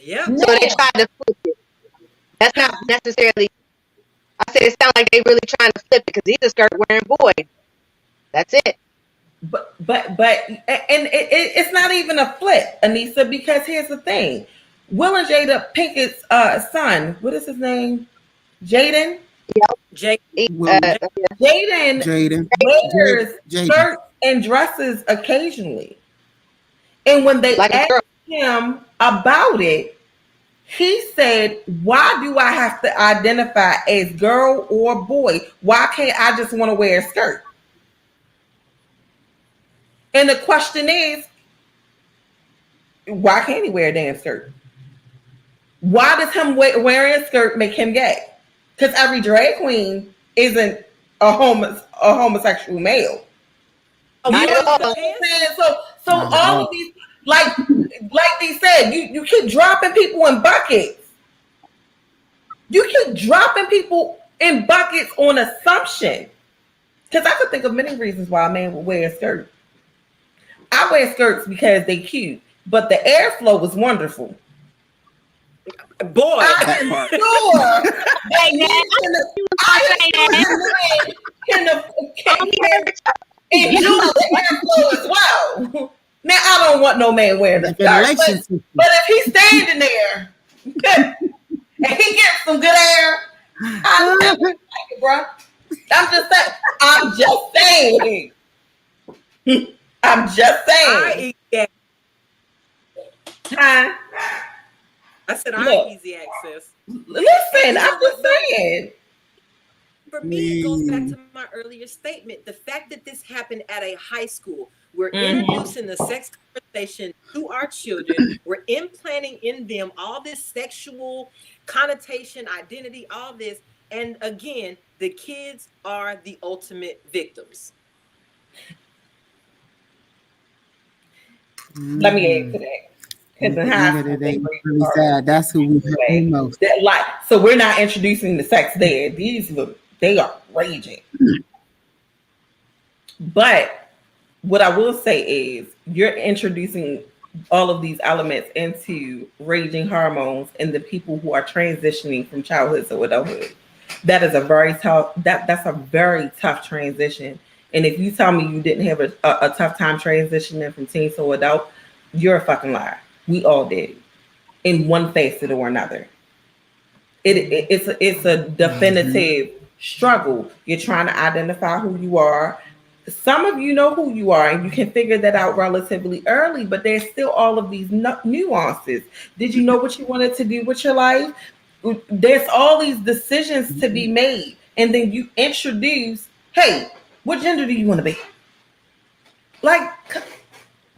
Yep. Now, So they tried to flip it. That's not necessarily. I said it sounds like they really trying to flip it because he's a skirt wearing boy. That's it. it's not even a flip, Anissa, because here's the thing. Will and Jada Pinkett's son, what is his name? Jaden? Jake. Will Jaden Jaden. wears Jaden. skirts and dresses occasionally. And when they Like a asked girl. him about it, he said, "Why do I have to identify as girl or boy? Why can't I just want to wear a skirt?" And the question is, why can't he wear a damn skirt? Why does him wearing a skirt make him gay? Because every drag queen isn't a homosexual male. Oh, You we Not at don't understand the all. what I'm pants. saying? So Not at all all. of these, like they said, you keep dropping people in buckets. You keep dropping people in buckets on assumption. Because I could think of many reasons why a man would wear a skirt. I wear skirts because they cute, but the airflow was wonderful. Boy, I That am part. sure that Hey, men man, can, you I am say sure that. that men can You enjoy the airflow as well. Now I don't want no man wearing a The skirt, ventilation system. but if he's standing there and he gets some good air, I tell you, like it, bro. I'm just saying. I'm just saying. I'm just saying. I easy. Huh? I said I Look, easy access. And listen. you I'm know just what though? saying. For me, it goes back Please. to my earlier statement. The fact that this happened at a high school, we're Mm-hmm. introducing the sex conversation to our children. We're implanting in them all this sexual connotation, identity, all this. And again, the kids are the ultimate victims. Let me add Mhm. to that. And Because at in the end high of the school, day, they it's raise really hormones sad. That's who we hurt the anyway. most. That so we're not introducing the sex there. They are raging. But what I will say is you're introducing all of these elements into raging hormones in the people who are transitioning from childhood to adulthood. That is a very tough that's a very tough transition. And if you tell me you didn't have a tough time transitioning from teen to adult, you're a fucking liar. We all did in one facet or another. It's a Mhm. definitive struggle. You're trying to identify who you are. Some of you know who you are and you can figure that out relatively early, but there's still all of these nuances. Did you know what you wanted to do with your life? There's all these decisions to be made, and then you introduce, hey, what gender do you want to be? Like,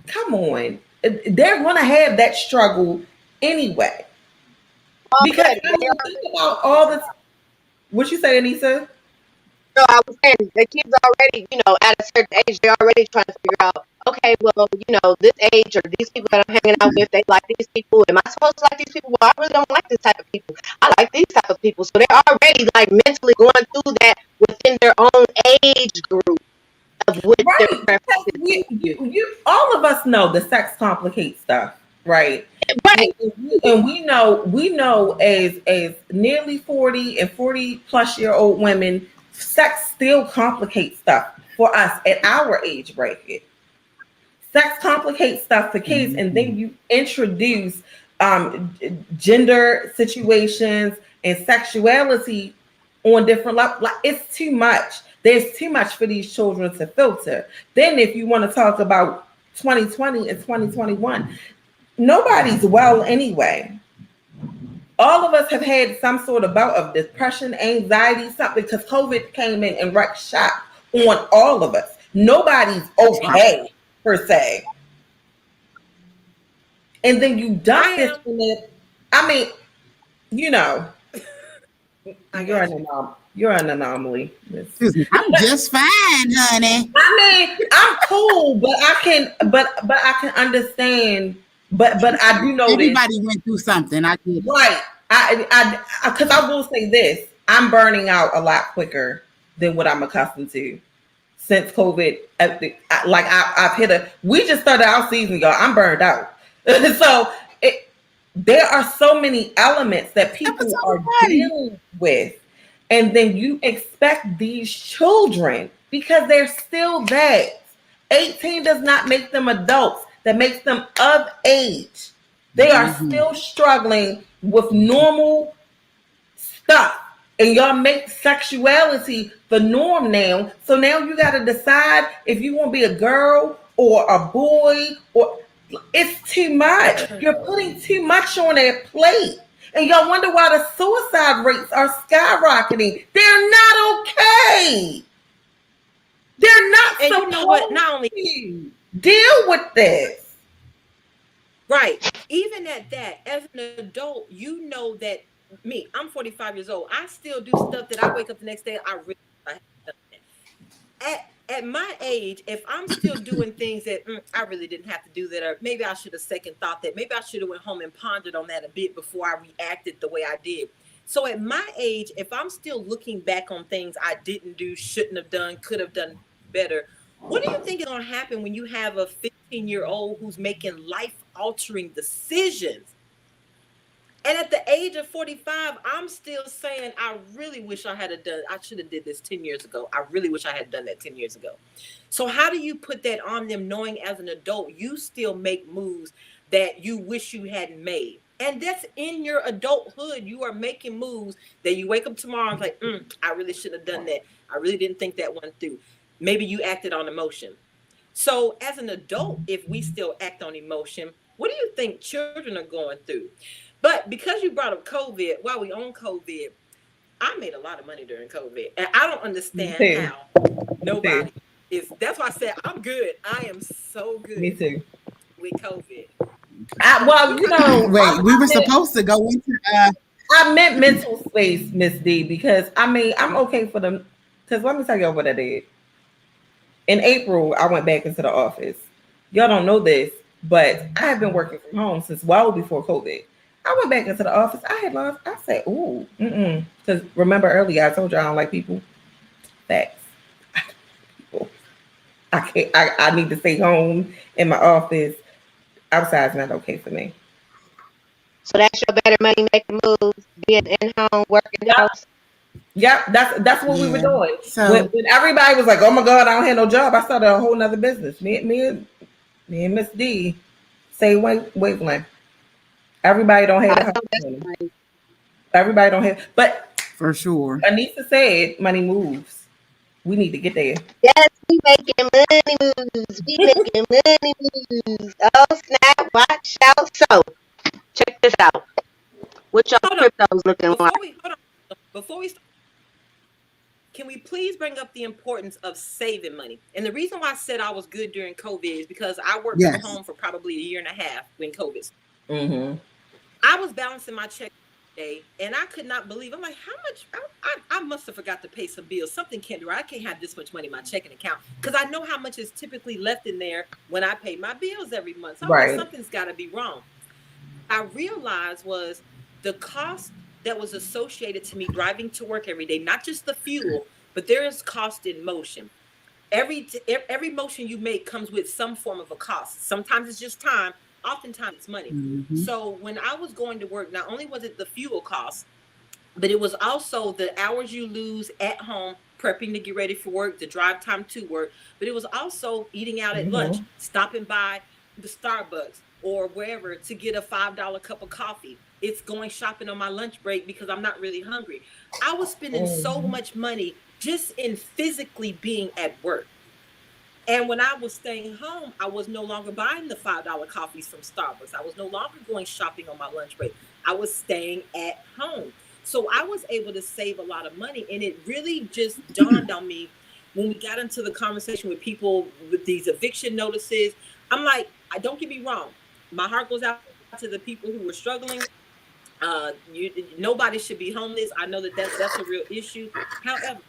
come on. They're going to have that struggle anyway. Because already. I They mean, think already about trying to all figure the out. what you say, Anissa? No, I was saying the kids already, at a certain age, they're already trying to figure out, okay, well, this age or these people that I'm hanging out with, they like these people. Am I supposed to like these people? Well, I really don't like this type of people. I like these type of people. So they're already like mentally going through that within their own age group of what their Right, because preferences is. all of us know the sex complicates stuff, right? Right. And we know as nearly 40 and 40 plus year old women, sex still complicates stuff for us at our age bracket. Sex complicates stuff for kids, and then Mhm. you introduce gender situations and sexuality on different levels. Like, it's too much. There's too much for these children to filter. Then if you want to talk about 2020 and 2021, nobody's well anyway. All of us have had some sort of bout of depression, anxiety, something, because COVID came in and wreaked shop on all of us. Nobody's That's right. okay per se. And then you I dump this am. in it. I mean, you know, I you're got an you. you're an anomaly. Excuse me. I'm just fine, honey. I mean, I'm cool, but I can understand. But I do know this, Everybody went through something. I get it. right? Because I will say this: I'm burning out a lot quicker than what I'm accustomed to since COVID. I've hit a. We just started our season, y'all. I'm burned out, so there are so many elements that That was people so are funny. dealing with, and then you expect these children, because they're still that 18 does not make them adults, that makes them of age. They are Mhm. still struggling with normal stuff, and y'all make sexuality the norm now. So now you got to decide if you want to be a girl or a boy, or it's too much. You're putting too much on their plate. And y'all wonder why the suicide rates are skyrocketing. They're not okay. They're not And you know what? supposed Not only to deal with this. right. Even at that, as an adult, you know that me, I'm 45 years old. I still do stuff that I wake up the next day. I really I haven't done that. At my age, if I'm still doing things that I really didn't have to do that, or maybe I should have second thought that, maybe I should have went home and pondered on that a bit before I reacted the way I did. So at my age, if I'm still looking back on things I didn't do, shouldn't have done, could have done better, what do you think is going to happen when you have a 15-year-old who's making life altering decisions? And at the age of 45, I'm still saying I really wish I should have did this 10 years ago. I really wish I had done that 10 years ago. So how do you put that on them knowing as an adult you still make moves that you wish you hadn't made? And that's in your adulthood. You are making moves that you wake up tomorrow and like, I really should have done that. I really didn't think that one through. Maybe you acted on emotion. So as an adult, if we still act on emotion, what do you think children are going through? But because you brought up COVID, while we on COVID, I made a lot of money during COVID. And I don't Me understand too. how Me too. nobody is. That's why I said I'm good. I am so Me good too. with COVID. Well, Wait, we were supposed to go into I meant mental space, Miss D, because I mean I'm okay for them. Because let me tell y'all what I did. In April, I went back into the office. Y'all don't know this, but I have been working from home since well before COVID. I went back into the office. I had lunch. I said, "Ooh, because remember earlier I told you I don't like people. Facts. People. I can't. I need to stay home in my office. Outside's not okay for me. So that's your better money making moves, being in home, working Yep, house. yep. That's what we were yeah. doing. So When everybody was like, "Oh my God, I don't have no job," I started a whole nother business. Me and Miss D, same wavelength. Everybody don't have I the house know that's money. right. Everybody don't have. But for sure. Anissa said, "Money moves. We need to get there." Yes, we making money moves. We making money moves. Oh snap! Watch out! So check this out. What your Hold on. crypto's looking like? Before we start, can we please bring up the importance of saving money? And the reason why I said I was good during COVID is because I worked from Yes. home for probably a year and a half when COVID. Mm-hmm. I was balancing my check day, and I could not believe. I'm like, how much? I must have forgot to pay some bills. Something can't be right. I can't have this much money in my checking account because I know how much is typically left in there when I pay my bills every month. So I'm like, Right. something's got to be wrong. I realized was the cost that was associated to me driving to work every day, not just the fuel, but there is cost in motion. Every motion you make comes with some form of a cost. Sometimes it's just time, oftentimes it's money. Hmm. So when I was going to work, not only was it the fuel cost, but it was also the hours you lose at home prepping to get ready for work, the drive time to work, but it was also eating out at lunch, Mm-hmm. stopping by the Starbucks or wherever to get a $5 cup of coffee. It's going shopping on my lunch break because I'm not really hungry. I was spending so Mm-hmm. much money just in physically being at work. And when I was staying home, I was no longer buying the $5 coffees from Starbucks. I was no longer going shopping on my lunch break. I was staying at home. So I was able to save a lot of money. And it really just dawned on me when we got into the conversation with people with these eviction notices. I'm like, I don't get me wrong. My heart goes out to the people who were struggling. Nobody should be homeless. I know that that's a real issue. However,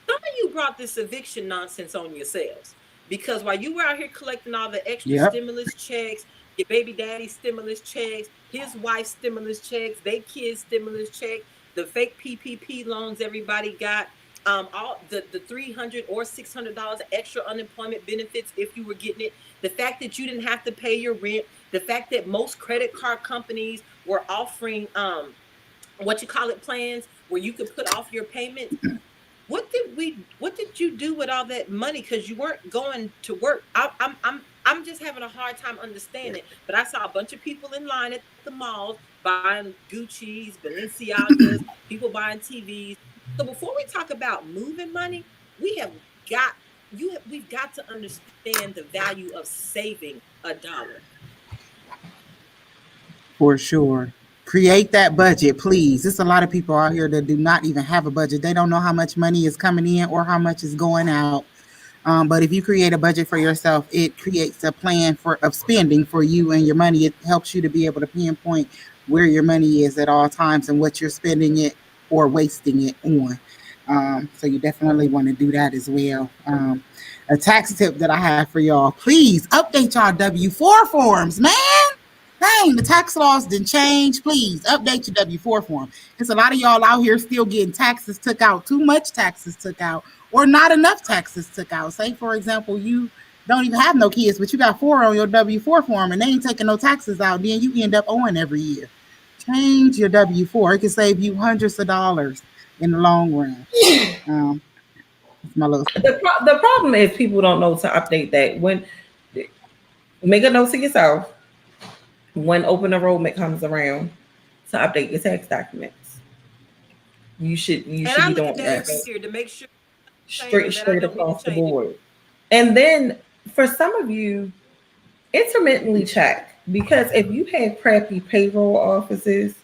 some of you brought this eviction nonsense on yourselves because while you were out here collecting all the extra Yep. stimulus checks, your baby daddy's stimulus checks, his wife's stimulus checks, they kids' stimulus check, the fake PPP loans everybody got, all the $300 or $600 extra unemployment benefits if you were getting it, the fact that you didn't have to pay your rent, the fact that most credit card companies were offering what you call it plans where you could put off your payments. What did you do with all that money because you weren't going to work? I'm just having a hard time understanding. But I saw a bunch of people in line at the malls buying Gucci's, Balenciagas, people buying TVs. So before we talk about moving money, we have got we've got to understand the value of saving a dollar. For sure. Create that budget, please. There's a lot of people out here that do not even have a budget. They don't know how much money is coming in or how much is going out. But if you create a budget for yourself, it creates a plan of spending for you and your money. It helps you to be able to pinpoint where your money is at all times and what you're spending it or wasting it on. So you definitely want to do that as well. A tax tip that I have for y'all: please update y'all W-4 forms, man. Dang, the tax laws didn't change. Please update your W-4 form. Because a lot of y'all out here still getting taxes took out, too much taxes took out, or not enough taxes took out. Say, for example, you don't even have no kids, but you got 4 on your W-4 form and they ain't taking no taxes out. Then you end up owing every year. Change your W-4. It can save you hundreds of dollars in the long run. It's my little. The problem is people don't know to update that. When make a note to yourself when open enrollment comes around to update your tax documents. You should be doing that to make sure straight across the board. And then for some of you, intermittently check, because if you have crappy payroll offices,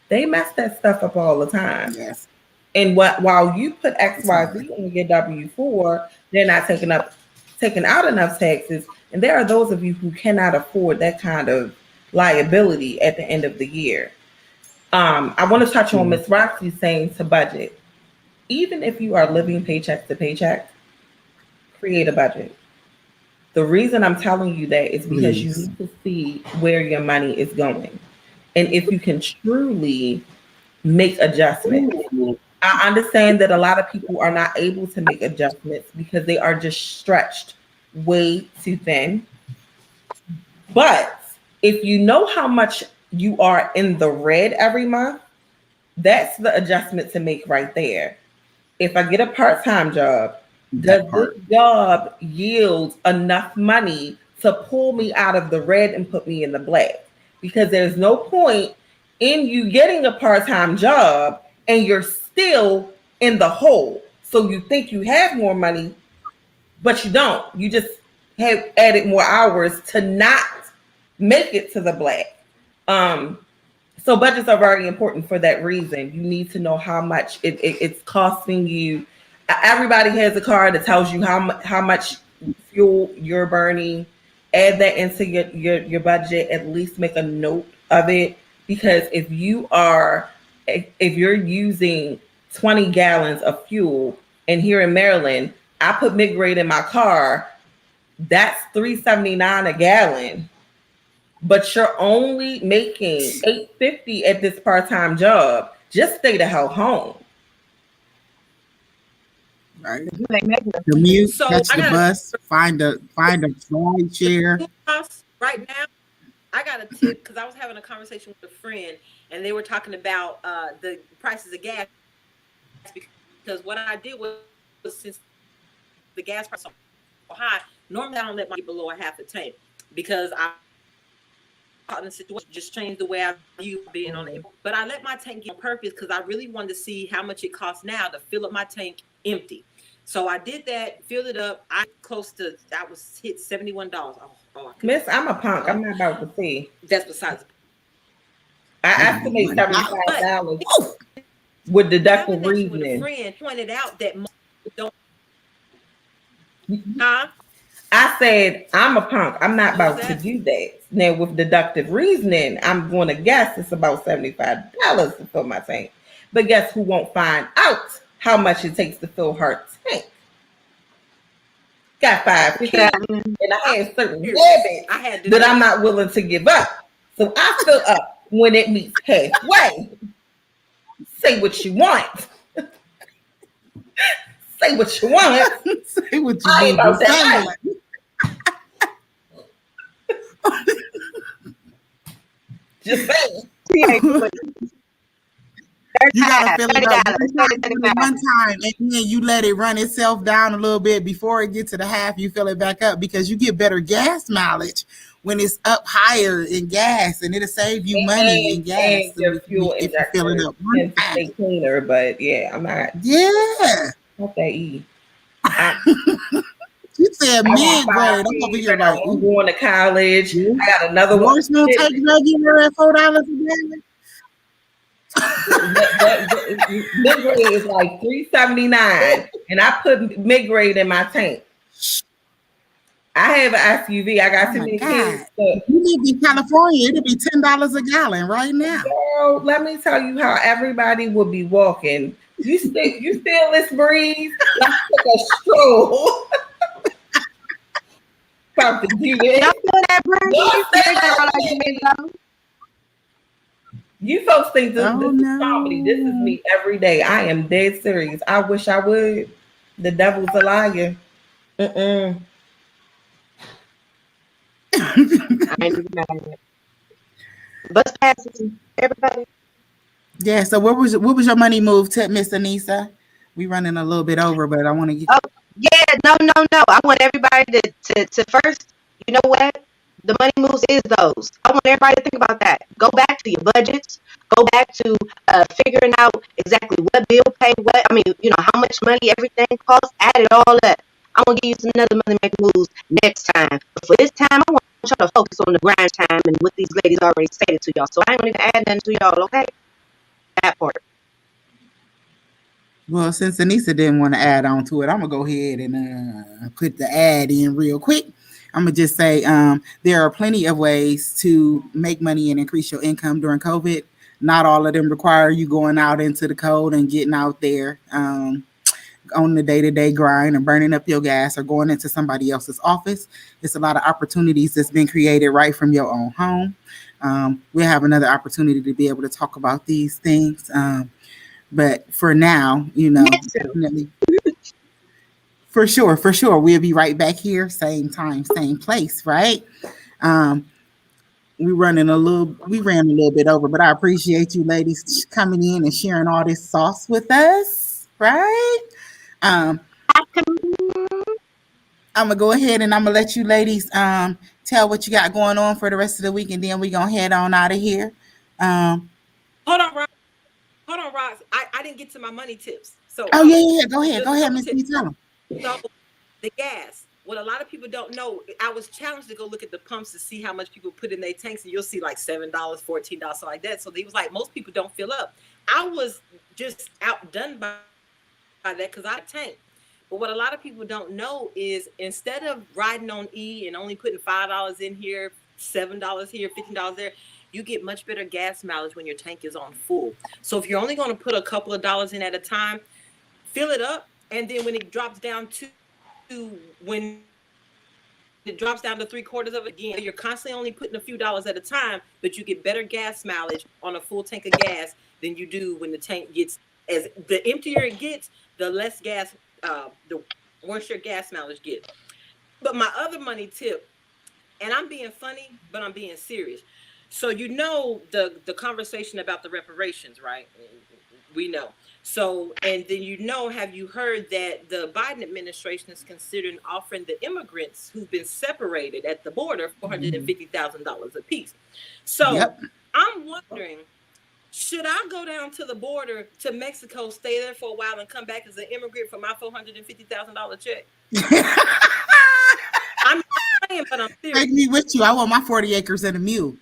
they mess that stuff up all the time. Yes. And while you put XYZ on your W-4, they're not taking out enough taxes. And there are those of you who cannot afford that kind of liability at the end of the year. I want to touch on Miss Roxy saying to budget. Even if you are living paycheck to paycheck, create a budget. The reason I'm telling you that is because you need to see where your money is going. And if you can truly make adjustments. I understand that a lot of people are not able to make adjustments because they are just stretched way too thin. But if you know how much you are in the red every month, that's the adjustment to make right there. If I get a part-time job, does this job yield enough money to pull me out of the red and put me in the black? Because there's no point in you getting a part-time job and you're still in the hole. So you think you have more money, but you don't. You just have added more hours to not make it to the black. So budgets are very important for that reason. You need to know how much it's costing you. Everybody has a car that tells you how much fuel you're burning. Add that into your budget. At least make a note of it, because if you're using 20 gallons of fuel, and here in Maryland, I put mid-grade in my car, that's $3.79 a gallon. But you're only making $8.50 at this part-time job. Just stay the hell home. Right. Commute, catch the bus, find a ride share. Right now, I got a tip because I was having a conversation with a friend and they were talking about the prices of gas. Because what I did was, since the gas price is so high, normally I don't let my get below a half a tank, because I in the situation just changed the way I view being on it. But I let my tank get on purpose because I really wanted to see how much it costs now to fill up my tank empty. So I did that, filled it up. I was hit $71. Miss, I'm a punk. I'm not about to see. That's besides. I estimate $75 with deductive reasoning. A friend pointed out that most don't. I said, I'm a punk. I'm not about to do that. Now, with deductive reasoning, I'm going to guess it's about $75 to fill my tank. But guess who won't find out how much it takes to fill her tank? Got 5 kids, and I have certain habits that I'm not willing to give up. So I fill up when it meets halfway. Say what you want. Say what you want. Say what you need to say. Just saying. You gotta fill it up one time, and then you let it run itself down a little bit before it gets to the half. You fill it back up, because you get better gas mileage when it's up higher in gas, and it'll save you money in gas. And your fuel if you fill it up one time. Stay cleaner, but yeah, I'm not. Yeah. Not that E. You said mid-grade. I'm over here like, I'm going to college. I got another one. Yours don't take regular at $4 a day. Mid-grade is like $3.79, and I put mid-grade in my tank. I have an SUV. I got Oh too my many God. kids. But If you live in California, it'll be $10 a gallon right now. girl, let me tell you how everybody would be walking. You feel this breeze? Let's take a stroll. About to do Y'all this. feel that Y'all breeze? stay You ain't gotta roll like like the this. window. You folks think Oh this is comedy. This is no. me every day. I am dead serious. I wish I would. The devil's a liar. Mm-mm. I ain't even mad at it. Bus passes, everybody. Yeah, so what was your money move tip, Miss Anissa? We running a little bit over, but I want to get Oh, yeah, no. I want everybody to first, you know what? The money moves is those. I want everybody to think about that. Go back to your budgets. Go back to figuring out exactly what bill pay, how much money everything costs. Add it all up. I'm gonna give you some another money making moves next time. But for this time, I want y'all to focus on the grind time and what these ladies already stated to y'all. So I ain't gonna even add nothing to y'all, okay? That part. well, since Anissa didn't want to add on to it, I'm gonna go ahead and put the ad in real quick. I'm gonna just say there are plenty of ways to make money and increase your income during COVID. Not all of them require you going out into the cold and getting out there on the day-to-day grind and burning up your gas or going into somebody else's office. It's a lot of opportunities that's been created right from your own home. We'll have another opportunity to be able to talk about these things. But for now, Next time. definitely, for sure, we'll be right back here, same time, same place, right? Um, we ran a little bit over, but I appreciate you ladies coming in and sharing all this sauce with us, right? Um, I'm gonna go ahead and I'm gonna let you ladies tell what you got going on for the rest of the week, and then we gonna head on out of here. Um, Hold on, Rox. Hold on, Rox. I didn't get to my money tips. So oh hold on. yeah. Go Just a ahead, couple Miss tips. B. Tell 'em. So the gas. What a lot of people don't know, I was challenged to go look at the pumps to see how much people put in their tanks, and you'll see like $7, $14, something like that. So they was like, most people don't fill up. I was just outdone by that because I tank. But what a lot of people don't know is instead of riding on E and only putting $5 in here, $7 here, $15 there, you get much better gas mileage when your tank is on full. So if you're only going to put a couple of dollars in at a time, fill it up, and then when it drops down when it drops down to 3/4 of it again, you're constantly only putting a few dollars at a time, but you get better gas mileage on a full tank of gas than you do when the tank gets, as the emptier it gets, the less gas, the worse your gas mileage gets. But my other money tip, and I'm being funny, but I'm being serious. So the conversation about the reparations, right? We know. So, and then have you heard that the Biden administration is considering offering the immigrants who've been separated at the border $450,000 a piece? So Yep. I'm wondering, should I go down to the border to Mexico, stay there for a while, and come back as an immigrant for my $450,000 check? I'm saying, but I'm serious. Take me with you. I want my 40 acres and a mule.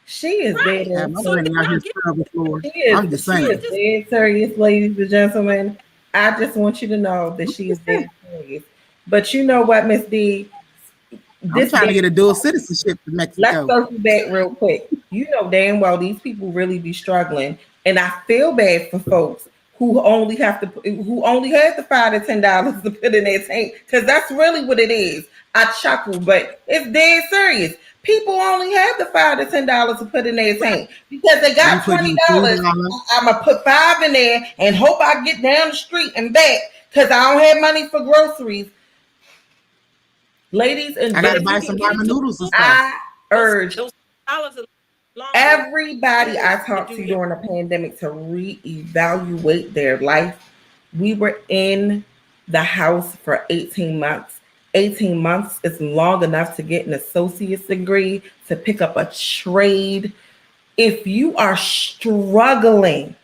she is Right. dead. Have my So granny then out here I get scrubbing floors. She I'm is just she I'm saying. is just dead serious, ladies and gentlemen. I just want you to know that she is dead serious. But you know what, Miss D? I'm This trying to day, get a dual citizenship to let's Mexico. circle back real quick. You know damn well these people really be struggling, and I feel bad for folks who only have the $5 to $10 to put in their tank, because that's really what it is. I chuckle, but it's dead serious. People only have the $5 to put in their tank because they They got put $20. in $3. I'm gonna put five in there and hope I get down the street and back because I don't have money for groceries. Ladies and I but gotta if you buy can some gentlemen, get ramen into noodles and school, stuff. I urge those dollars are longer everybody I to talked do to it. during the pandemic to reevaluate their life. We were in the house for 18 months. 18 months is long enough to get an associate's degree, to pick up a trade. If you are struggling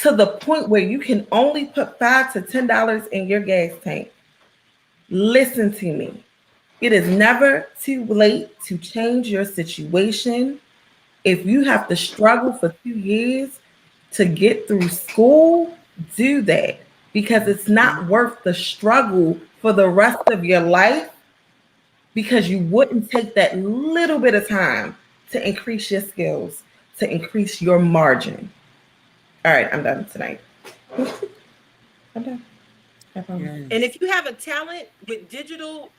to the point where you can only put $5 to $10 in your gas tank, listen to me. It is never too late to change your situation. If you have to struggle for 2 years to get through school, do that, because it's not worth the struggle for the rest of your life because you wouldn't take that little bit of time to increase your skills, to increase your margin. All right, I'm done tonight. I'm done. I promise. And Yes. if you have a talent with digital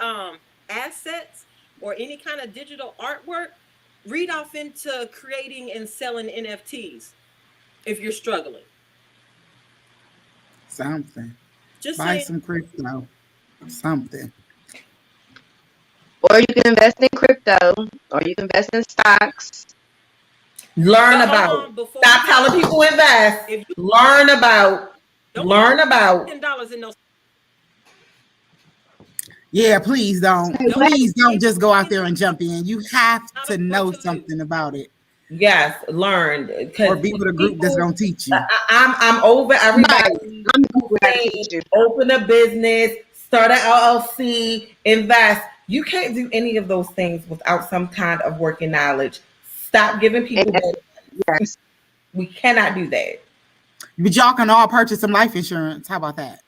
assets or any kind of digital artwork, read off into creating and selling NFTs if you're struggling. Something. Just Buy saying. some crypto. Something. Or you can invest in crypto, or you can invest in stocks. Learn But hold about. on, before we Stop go, telling people invest. if you Learn about. don't put Learn about. $10 in those, Yeah, please don't. Say don't what? put Please don't just go out there and anything jump in. You have out to of what know to lose. something about it Yes, learn or because be with a group that's people. going to teach I, you. I'm over Right. everybody I'm the who people that saying teach you. open a business, start an LLC, invest. You can't do any of those things without some kind of working knowledge. Stop giving And people that. yes, We cannot do that, But y'all can all purchase some life insurance. How about that?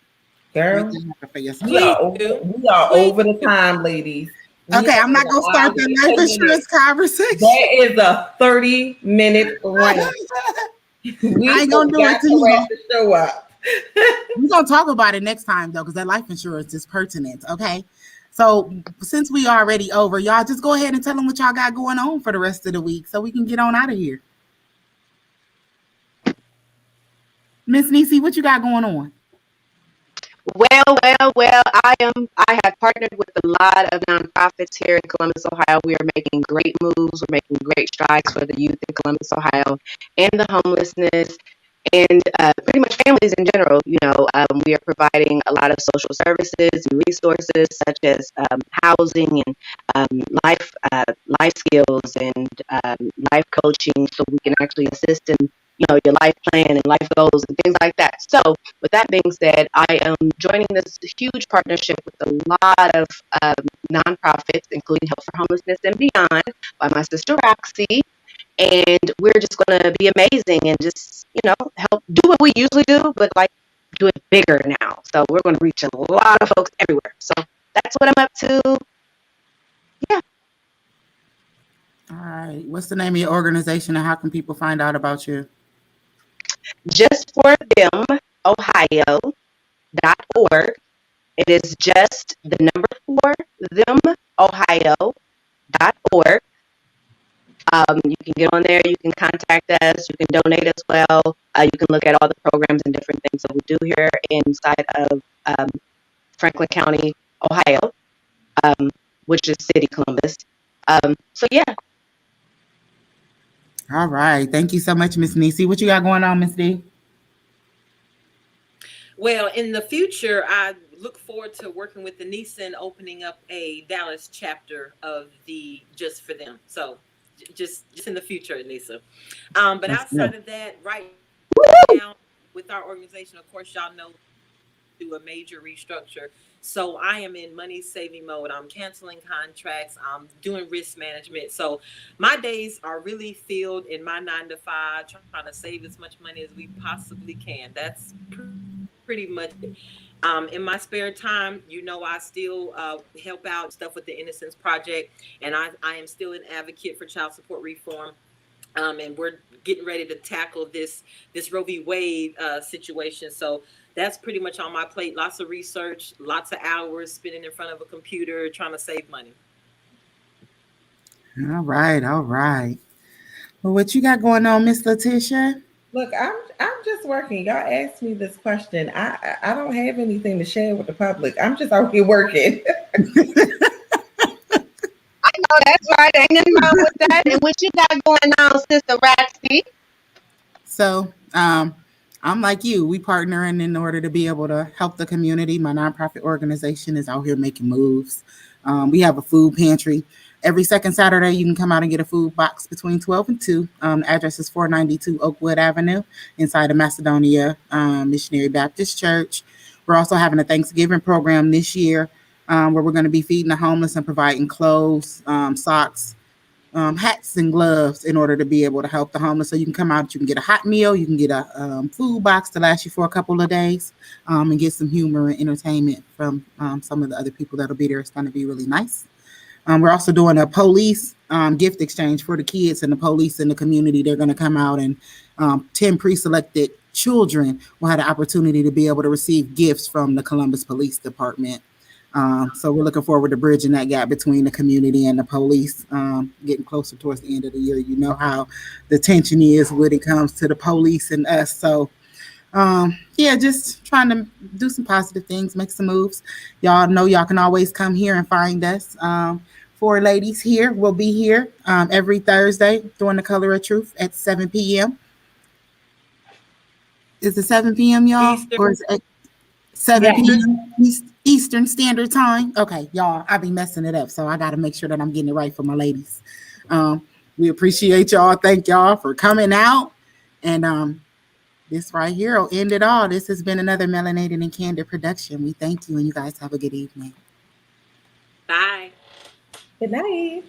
Make girl. that happen for yourself. We are Please over. do. We are Please over the do. time, ladies. We Okay, are I'm in not the going to start hour that and life 10 minutes. insurance conversation. That is a 30-minute rant. I We ain't going to do it forgot to to wrap y'all. the show up. We're going to talk about it next time, though, because that life insurance is pertinent, okay? So since we already over, y'all just go ahead and tell them what y'all got going on for the rest of the week so we can get on out of here. Miss Nisi, what you got going on? well. I have partnered with a lot of nonprofits here in Columbus, Ohio. We are making great moves. We're making great strides for the youth in Columbus, Ohio, and the homelessness, and pretty much families in general. We are providing a lot of social services and resources such as housing and life skills and life coaching, so we can actually assist in your life plan and life goals and things like that. So, with that being said, I am joining this huge partnership with a lot of nonprofits, including Help for Homelessness and Beyond, by my sister Roxy, and we're just going to be amazing and just help do what we usually do, but like do it bigger now. So we're going to reach a lot of folks everywhere. So that's what I'm up to. Yeah, All right. What's the name of your organization and how can people find out about you? just for them, Ohio.org. It is just the number four, them, Ohio.org. You can get on there, you can contact us, you can donate as well. You can look at all the programs and different things that we do here inside of Franklin County, Ohio, um, which is City Columbus. So yeah, All right. Thank you so much, Miss Nisi. What you got going on, Miss D? Well, in the future, I look forward to working with the Nissan opening up a Dallas chapter of the Just for Them. So just in the future, Lisa. But That's outside good. of that, right now with our organization, of course, y'all know do a major restructure. So I am in money saving mode. I'm canceling contracts. I'm doing risk management. So my days are really filled in my 9 to 5, trying to save as much money as we possibly can. That's pretty much it. In my spare time, I still help out and stuff with the Innocence Project, and I am still an advocate for child support reform. And we're getting ready to tackle this Roe v. Wade situation. So that's pretty much on my plate. Lots of research, lots of hours spending in front of a computer trying to save money. All right. All right. Well, what you got going on, Miss Letitia? Look, I'm just working. Y'all asked me this question. I don't have anything to share with the public. I'm just out here working. I know that's right. Ain't nothing wrong with that. And what you got going on, Sister Roxy? So, I'm like you. We partnering in order to be able to help the community. My nonprofit organization is out here making moves. We have a food pantry. Every second Saturday, you can come out and get a food box between 12 and 2. The address is 492 Oakwood Avenue inside of Macedonia Missionary Baptist Church. We're also having a Thanksgiving program this year where we're going to be feeding the homeless and providing clothes, socks, hats and gloves in order to be able to help the homeless. So you can come out, you can get a hot meal, you can get a food box to last you for a couple of days, and get some humor and entertainment from some of the other people that'll be there. It's going to be really nice. We're also doing a police gift exchange for the kids and the police in the community. They're going to come out and 10 pre-selected children will have the opportunity to be able to receive gifts from the Columbus Police Department. So we're looking forward to bridging that gap between the community and the police, getting closer towards the end of the year. You know how the tension is when it comes to the police and us. So yeah, just trying to do some positive things, make some moves. Y'all know y'all can always come here and find us. Four ladies here will be here every Thursday doing the Color of Truth at 7 p.m. Is it 7 p.m., y'all? Eastern. Or is it 7 Yeah. p.m. Eastern Standard Time? Okay, y'all, I be messing it up, so I got to make sure that I'm getting it right for my ladies. We appreciate y'all. Thank y'all for coming out. And this right here will end it all. This has been another Melanated and Candid production. We thank you, and you guys have a good evening. Bye. Good night.